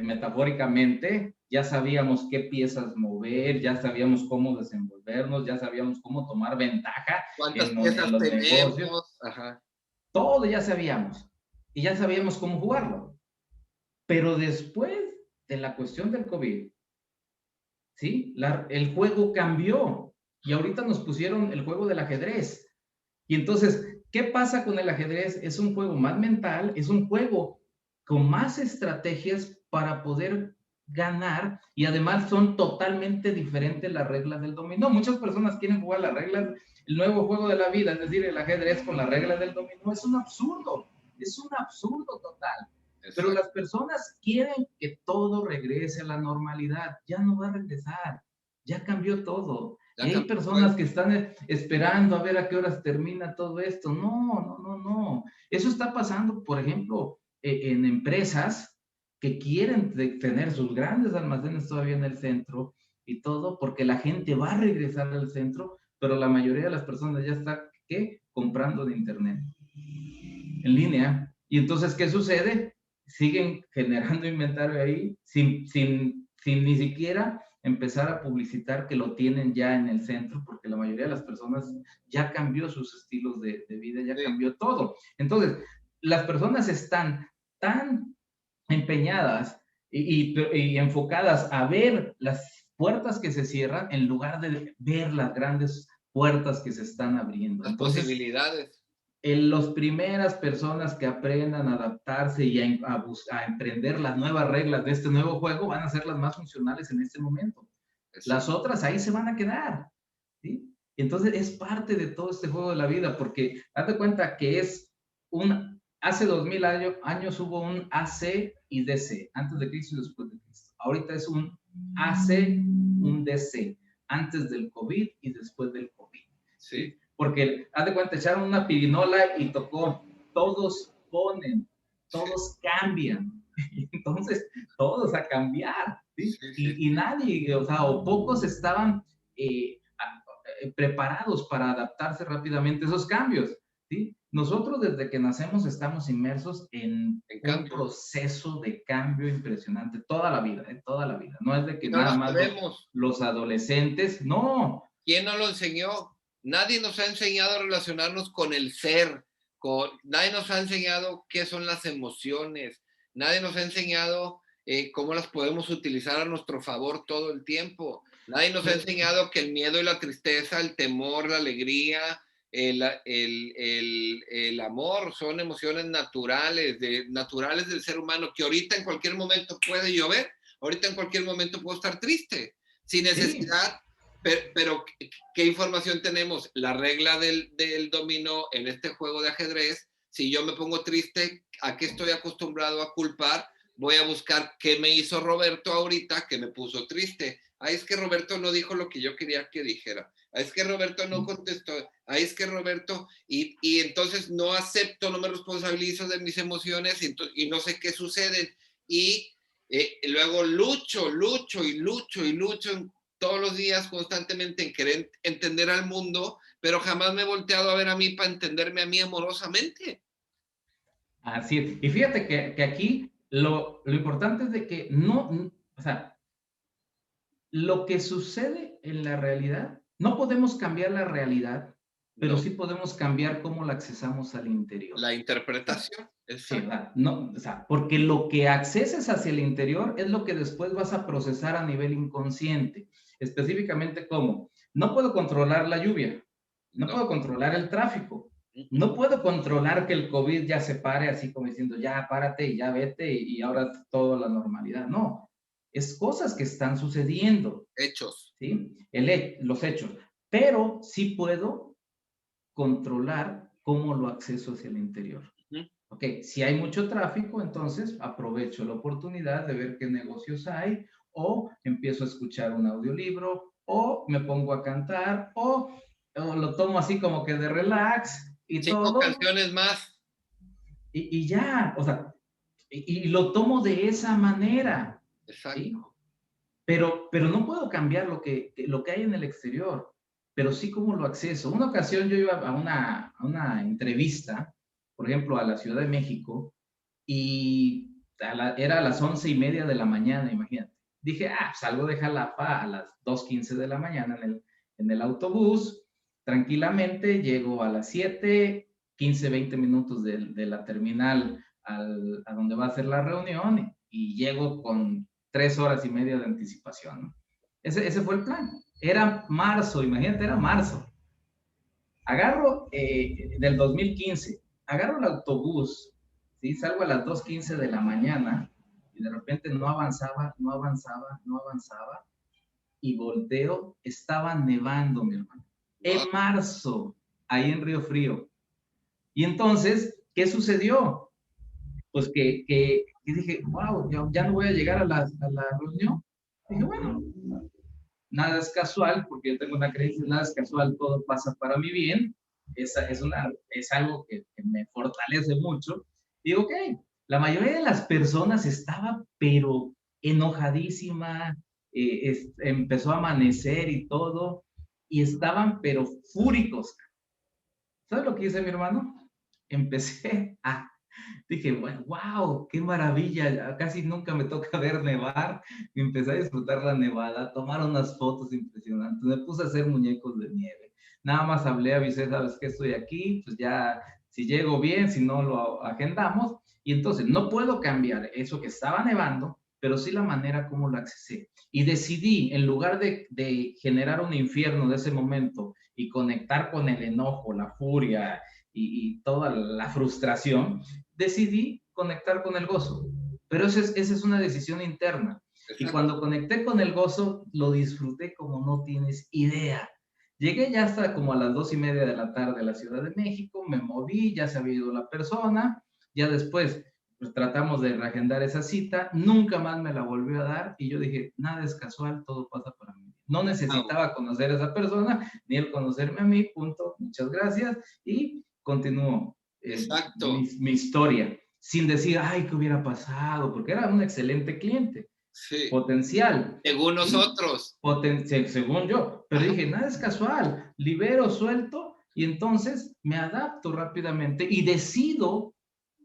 metafóricamente, ya sabíamos qué piezas mover, ya sabíamos cómo desenvolvernos, ya sabíamos cómo tomar ventaja ¿Cuántas en piezas los negocios, tenemos? Ajá. todo ya sabíamos y ya sabíamos cómo jugarlo. Pero después de la cuestión del COVID, ¿sí? El juego cambió y ahorita nos pusieron el juego del ajedrez. Y entonces, ¿qué pasa con el ajedrez? Es un juego más mental, es un juego con más estrategias para poder ganar y además son totalmente diferentes las reglas del dominó. Muchas personas quieren jugar las reglas, el nuevo juego de la vida, es decir, el ajedrez con las reglas del dominó. Es un absurdo total. Pero Exacto. las personas quieren que todo regrese a la normalidad. Ya no va a regresar, ya cambió todo. Ya Y hay cambió el juego. personas que están esperando a ver a qué horas termina todo esto. No, no, no, no. Eso está pasando, por ejemplo, en empresas que quieren tener sus grandes almacenes todavía en el centro y todo, porque la gente va a regresar al centro, pero la mayoría de las personas ya está, ¿qué? Comprando de internet, en línea. Y entonces, ¿qué sucede? Siguen generando inventario ahí sin ni siquiera empezar a publicitar que lo tienen ya en el centro, porque la mayoría de las personas ya cambió sus estilos de vida, ya Sí. cambió todo. Entonces, las personas están tan empeñadas y enfocadas a ver las puertas que se cierran en lugar de ver las grandes puertas que se están abriendo. Las Entonces, posibilidades. en las primeras personas que aprendan a adaptarse y a emprender las nuevas reglas de este nuevo juego van a ser las más funcionales en este momento. Eso. Las otras ahí se van a quedar, ¿sí? Entonces es parte de todo este juego de la vida, porque date cuenta que hace 2000 años hubo un AC y DC, antes de Cristo y después de Cristo. Ahorita es un AC, un DC, antes del COVID y después del COVID. Sí. ¿Sí? Porque, haz de cuenta, echaron una pirinola y tocó, todos ponen, todos cambian. Entonces, todos a cambiar, ¿sí? Sí, sí, sí. Nadie, o sea, o pocos estaban preparados para adaptarse rápidamente a esos cambios, ¿sí? Nosotros desde que nacemos estamos inmersos en En un cambio, proceso de cambio impresionante, toda la vida, toda la vida. No es de y que no lo nada más sabemos. los adolescentes, no. ¿Quién nos lo enseñó? Nadie nos ha enseñado a relacionarnos con el ser, nadie nos ha enseñado qué son las emociones, nadie nos ha enseñado cómo las podemos utilizar a nuestro favor todo el tiempo, nadie nos ha enseñado que el miedo y la tristeza, el temor, la alegría, el amor son emociones naturales, naturales del ser humano, que ahorita en cualquier momento puede llover, ahorita en cualquier momento puedo estar triste, sin Sí. necesidad. Pero, ¿qué información tenemos? La regla del dominó en este juego de ajedrez. Si yo me pongo triste, ¿a qué estoy acostumbrado a culpar? Voy a buscar qué me hizo Roberto ahorita que me puso triste. Ahí es que Roberto no dijo lo que yo quería que dijera. Ahí es que Roberto no contestó. Ahí es que Roberto, y entonces no acepto, no me responsabilizo de mis emociones y no sé qué sucede. Y luego lucho todos los días constantemente en querer entender al mundo, pero jamás me he volteado a ver a mí para entenderme a mí amorosamente. Así es. Y fíjate que aquí lo importante es de que no, o sea, lo que sucede en la realidad, no podemos cambiar la realidad, pero No, sí podemos cambiar cómo la accesamos al interior. la O sea, interpretación, sí, exacto. ¿verdad? No, o sea, porque lo que acceses hacia el interior es lo que después vas a procesar a nivel inconsciente. Específicamente, ¿cómo? No puedo controlar la lluvia, no No. puedo controlar el tráfico, no puedo controlar que el COVID ya se pare así como diciendo, ya párate y ya vete y ahora todo la normalidad. No, es cosas que están sucediendo, Hechos. ¿sí? Los hechos. Pero sí puedo controlar cómo lo acceso hacia el interior. Ok, si hay mucho tráfico, entonces aprovecho la oportunidad de ver qué negocios hay o empiezo a escuchar un audiolibro o me pongo a cantar o lo tomo así como que de relax y 5 todo canciones más. y ya, o sea, y lo tomo de esa manera, ¿sí? Exacto. Pero no puedo cambiar lo que hay en el exterior, pero sí cómo lo acceso. Una ocasión yo iba a una entrevista, por ejemplo, a la Ciudad de México, y era a las 11:30 de la mañana, imagínate. Dije, salgo de Jalapa a las 2:15 de la mañana en el autobús, tranquilamente, llego a las 7, 15, 20 minutos de la terminal a donde va a ser la reunión y llego con 3 horas y media de anticipación, ¿no? Ese fue el plan. Era marzo, imagínate, era marzo. Agarro del 2015, agarro el autobús, ¿sí? Salgo a las 2:15 de la mañana y de repente no avanzaba, no avanzaba, no avanzaba y volteo, estaba nevando, mi hermano. Wow. En marzo, ahí en Río Frío. Y entonces, ¿qué sucedió? Pues que dije, wow, ya no voy a llegar a la reunión. Dije, bueno, nada es casual, porque yo tengo una creencia, nada es casual, todo pasa para mi bien. Es algo que me fortalece mucho. Digo, ok, la mayoría de las personas estaba, pero enojadísima, empezó a amanecer y todo, y estaban pero fúricos. ¿Sabes lo que hice, mi hermano? Empecé a Dije, bueno, wow, qué maravilla, casi nunca me toca ver nevar. Y empecé a disfrutar la nevada, tomar unas fotos impresionantes, me puse a hacer muñecos de nieve. Nada más hablé, avisé, sabes que estoy aquí, pues ya, si llego bien, si no lo agendamos. Y entonces, no puedo cambiar eso que estaba nevando, pero sí la manera como lo accesé. Y decidí, en lugar de generar un infierno de ese momento y conectar con el enojo, la furia y toda la frustración, decidí conectar con el gozo. Pero esa es una decisión interna. Y Exacto. cuando conecté con el gozo, lo disfruté como no tienes idea. Llegué ya hasta como a las 2:30 de la tarde a la Ciudad de México, me moví, ya se había ido la persona, ya después pues, tratamos de reagendar esa cita, nunca más me la volvió a dar y yo dije, nada es casual, todo pasa para mí. No Wow. necesitaba conocer a esa persona, ni él conocerme a mí, punto, muchas gracias, y continúo Exacto. mi historia, sin decir, ay, ¿qué hubiera pasado? Porque era un excelente cliente, Sí. potencial, Según ¿sí? nosotros. Según yo, pero Ajá. dije, nada es casual, libero, suelto, y entonces me adapto rápidamente y decido,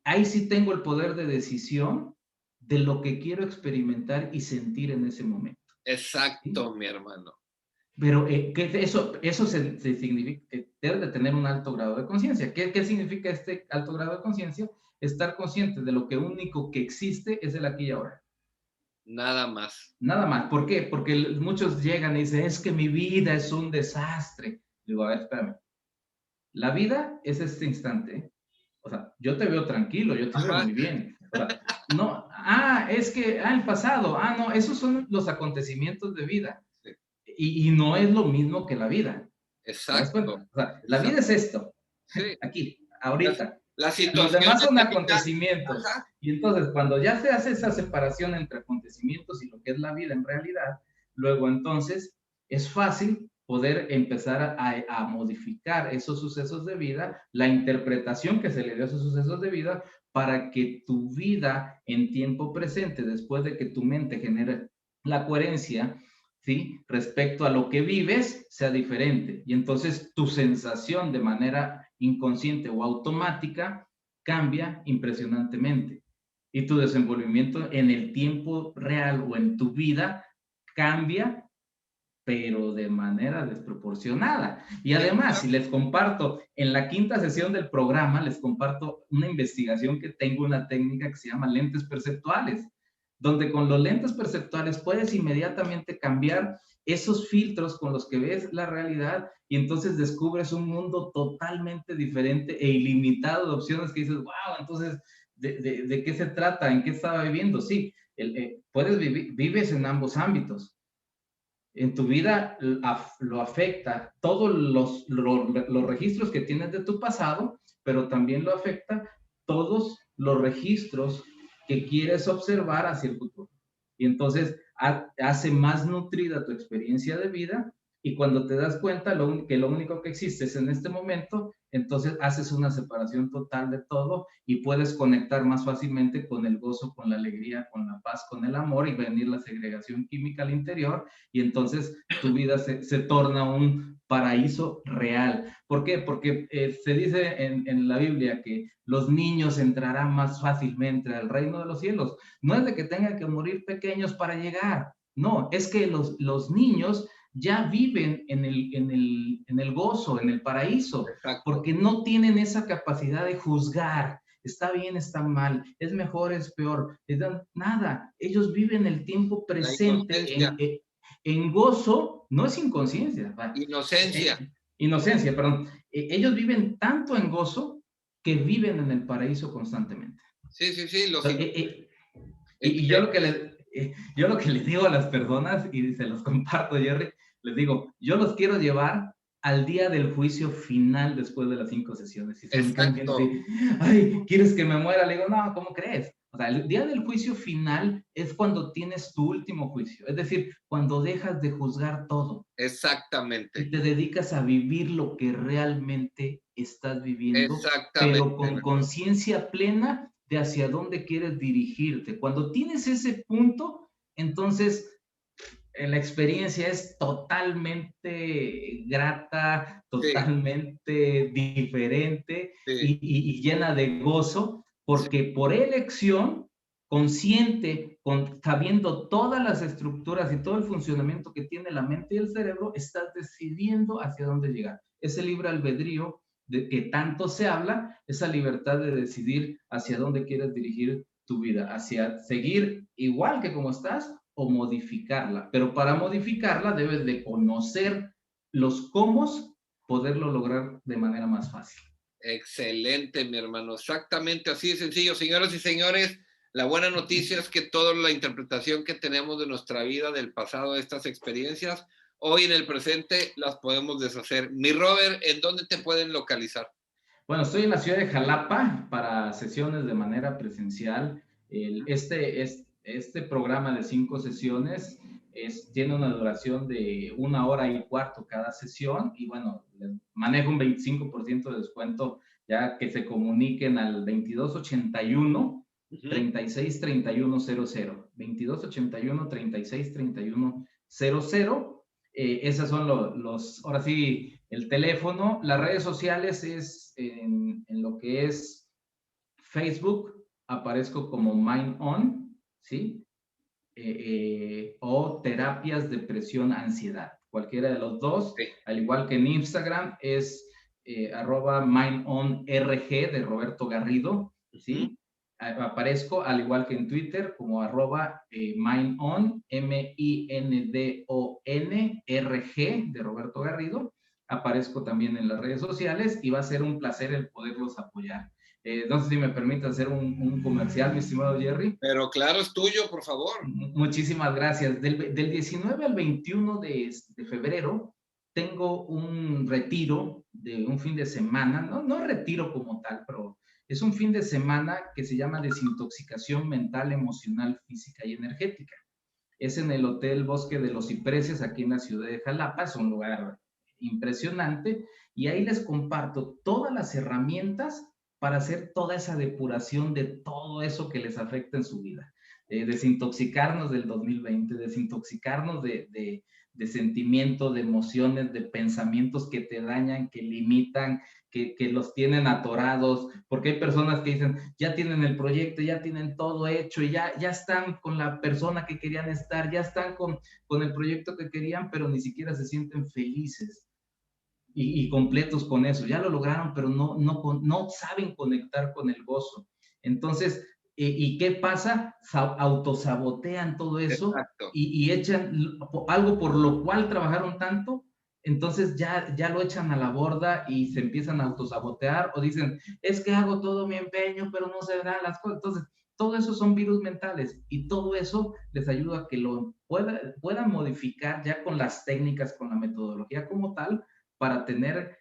ahí sí tengo el poder de decisión de lo que quiero experimentar y sentir en ese momento. ¿Sí? Exacto, mi hermano. Pero eso se significa que debe de tener un alto grado de conciencia. ¿Qué significa este alto grado de conciencia? Estar consciente de lo que único que existe es el aquí y ahora. Nada más. Nada más. ¿Por qué? Porque muchos llegan y dicen, es que mi vida es un desastre. Digo, a ver, espérame. La vida es este instante. ¿Eh? O sea, yo te veo tranquilo, yo te veo Ajá. muy bien. O sea, no, es que, el pasado, no, esos son los acontecimientos de vida. Sí. Y no es lo mismo que la vida. ¿Te das Exacto. cuenta? O sea, la vida Exacto. es esto, Sí. aquí, Las, ahorita. las Los demás situaciones son de vida. acontecimientos. Ajá. Y entonces, cuando ya se hace esa separación entre acontecimientos y lo que es la vida en realidad, luego entonces es fácil poder empezar a modificar esos sucesos de vida, la interpretación que se le dio a esos sucesos de vida, para que tu vida en tiempo presente, después de que tu mente genere la coherencia, ¿sí? Respecto a lo que vives, sea diferente. Y entonces tu sensación de manera inconsciente o automática cambia impresionantemente. Y tu desenvolvimiento en el tiempo real o en tu vida cambia, pero de manera desproporcionada. Y además, si Exacto. les comparto, en la quinta sesión del programa, les comparto una investigación que tengo, una técnica que se llama lentes perceptuales, donde con los lentes perceptuales puedes inmediatamente cambiar esos filtros con los que ves la realidad y entonces descubres un mundo totalmente diferente e ilimitado de opciones que dices, wow, entonces, ¿de qué se trata? ¿En qué estaba viviendo? Sí, puedes vivir, vives en ambos ámbitos, en tu vida lo afecta todos los registros que tienes de tu pasado, pero también lo afecta todos los registros que quieres observar hacia el futuro. Y entonces hace más nutrida tu experiencia de vida y cuando te das cuenta que lo único que existe es en este momento, entonces haces una separación total de todo y puedes conectar más fácilmente con el gozo, con la alegría, con la paz, con el amor y venir la segregación química al interior y entonces tu vida se torna un paraíso real. ¿Por qué? Porque se dice en la Biblia que los niños entrarán más fácilmente al reino de los cielos. No es de que tengan que morir pequeños para llegar, no, es que los niños ya viven en el gozo, en el paraíso, Exacto. porque no tienen esa capacidad de juzgar, está bien, está mal, es mejor, es peor, nada, ellos viven el tiempo La presente inocencia. en gozo, no es inconsciencia, Inocencia. inocencia, perdón. Ellos viven tanto en gozo que viven en el paraíso constantemente. Sí, sí, sí. Y yo lo que les digo a las personas, y se los comparto, Jerry, les digo, yo los quiero llevar al día del juicio final después de las 5 sesiones. Y se me quedan viendo Exacto. así, ay, ¿quieres que me muera? Le digo, no, ¿cómo crees? O sea, el día del juicio final es cuando tienes tu último juicio, es decir, cuando dejas de juzgar todo y Exactamente. te dedicas a vivir lo que realmente estás viviendo, pero Exactamente, con conciencia plena de hacia dónde quieres dirigirte. Cuando tienes ese punto, entonces La experiencia es totalmente grata, Sí, totalmente diferente sí, y llena de gozo, sí. porque por elección consciente, sabiendo todas las estructuras y todo el funcionamiento que tiene la mente y el cerebro, estás decidiendo hacia dónde llegar. Ese libre albedrío de que tanto se habla, esa libertad de decidir hacia dónde quieres dirigir tu vida, hacia seguir igual que como estás o modificarla. Pero para modificarla debes de conocer los cómo, poderlo lograr de manera más fácil. Excelente, mi hermano. Exactamente así de sencillo. Señoras y señores, la buena noticia es que toda la interpretación que tenemos de nuestra vida, del pasado, de estas experiencias, hoy en el presente las podemos deshacer. Mi Robert, ¿en dónde te pueden localizar? Bueno, estoy en la ciudad de Jalapa para sesiones de manera presencial. Este programa de 5 sesiones tiene una duración de 1 hora y cuarto cada sesión y bueno, manejo un 25% de descuento ya que se comuniquen al 2281 Ujú. 363100, 2281 363100. Esas son ahora sí, el teléfono. Las redes sociales es en lo que es Facebook, aparezco como Mind On, ¿sí? O terapias, depresión, ansiedad. Cualquiera de los dos, Sí. al igual que en Instagram, es @MindOnRG de Roberto Garrido, Ujú. ¿sí? Aparezco al igual que en Twitter como @MindOn, MINDONRG de Roberto Garrido. Aparezco también en las redes sociales y va a ser un placer el poderlos apoyar. No sé si me permite hacer un comercial, mi estimado Jerry. Pero claro, es tuyo, por favor. Muchísimas gracias. Del 19 al 21 de febrero tengo un retiro de un fin de semana, no retiro como tal, pero es un fin de semana que se llama desintoxicación mental, emocional, física y energética. Es en el Hotel Bosque de los Cipreses, aquí en la ciudad de Jalapa. Es un lugar impresionante y ahí les comparto todas las herramientas para hacer toda esa depuración de todo eso que les afecta en su vida. Desintoxicarnos del 2020, desintoxicarnos de sentimientos, de emociones, de pensamientos que te dañan, que limitan, que los tienen atorados, porque hay personas que dicen, ya tienen el proyecto, ya tienen todo hecho, y ya están con la persona que querían estar, ya están con el proyecto que querían, pero ni siquiera se sienten felices y completos con eso. Ya lo lograron, pero no saben conectar con el gozo. Entonces, ¿y qué pasa? Autosabotean todo eso Exacto. y echan algo por lo cual trabajaron tanto, entonces ya lo echan a la borda y se empiezan a autosabotear o dicen, es que hago todo mi empeño, pero no se dan las cosas. Entonces, todo eso son virus mentales y todo eso les ayuda a que lo puedan modificar ya con las técnicas, con la metodología como tal, para tener,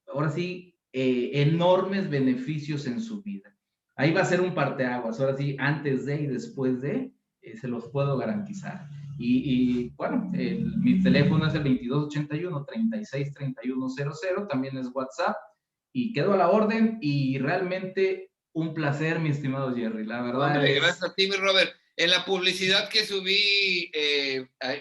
ahora sí, enormes beneficios en su vida. Ahí va a ser un parteaguas, ahora sí, antes de y después de, se los puedo garantizar. Bueno, mi teléfono es el 2281 363100, también es WhatsApp, y quedo a la orden, y realmente un placer, mi estimado Jerry, la verdad Hombre, gracias es... a ti, mi Robert. En la publicidad que subí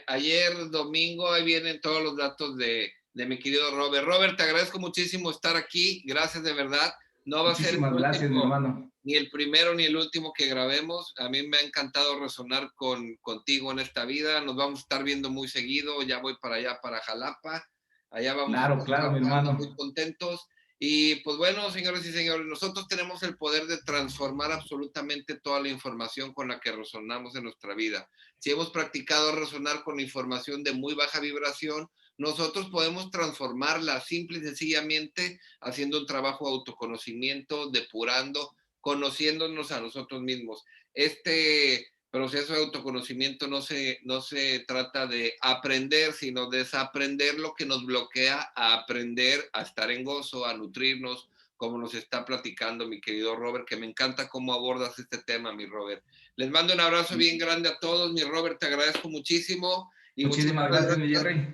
ayer domingo, ahí vienen todos los datos de mi querido Robert. Robert, te agradezco muchísimo estar aquí. Gracias de verdad. No va a ser Muchísimas el gracias, mi último, hermano. ni el primero ni el último que grabemos. A mí me ha encantado resonar contigo en esta vida. Nos vamos a estar viendo muy seguido. Ya voy para allá, para Jalapa. Allá vamos a Claro, estar claro, mi trabajando muy hermano. contentos. Y pues bueno, señores y señores, nosotros tenemos el poder de transformar absolutamente toda la información con la que resonamos en nuestra vida. Si hemos practicado resonar con información de muy baja vibración, nosotros podemos transformarla simple y sencillamente haciendo un trabajo de autoconocimiento, depurando, conociéndonos a nosotros mismos. Este proceso de autoconocimiento no se trata de aprender, sino desaprender lo que nos bloquea a aprender, a estar en gozo, a nutrirnos, como nos está platicando mi querido Robert, que me encanta cómo abordas este tema, mi Robert. Les mando un abrazo bien grande a todos, mi Robert, te agradezco muchísimo y muchísimas Muchísimas gracias, mi gracias Jerry.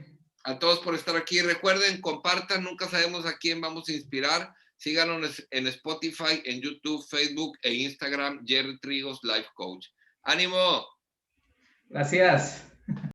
a todos por estar aquí. Recuerden, compartan, nunca sabemos a quién vamos a inspirar. Síganos en Spotify, en YouTube, Facebook e Instagram, Jerry Trigos Life Coach. ¡Ánimo! Gracias.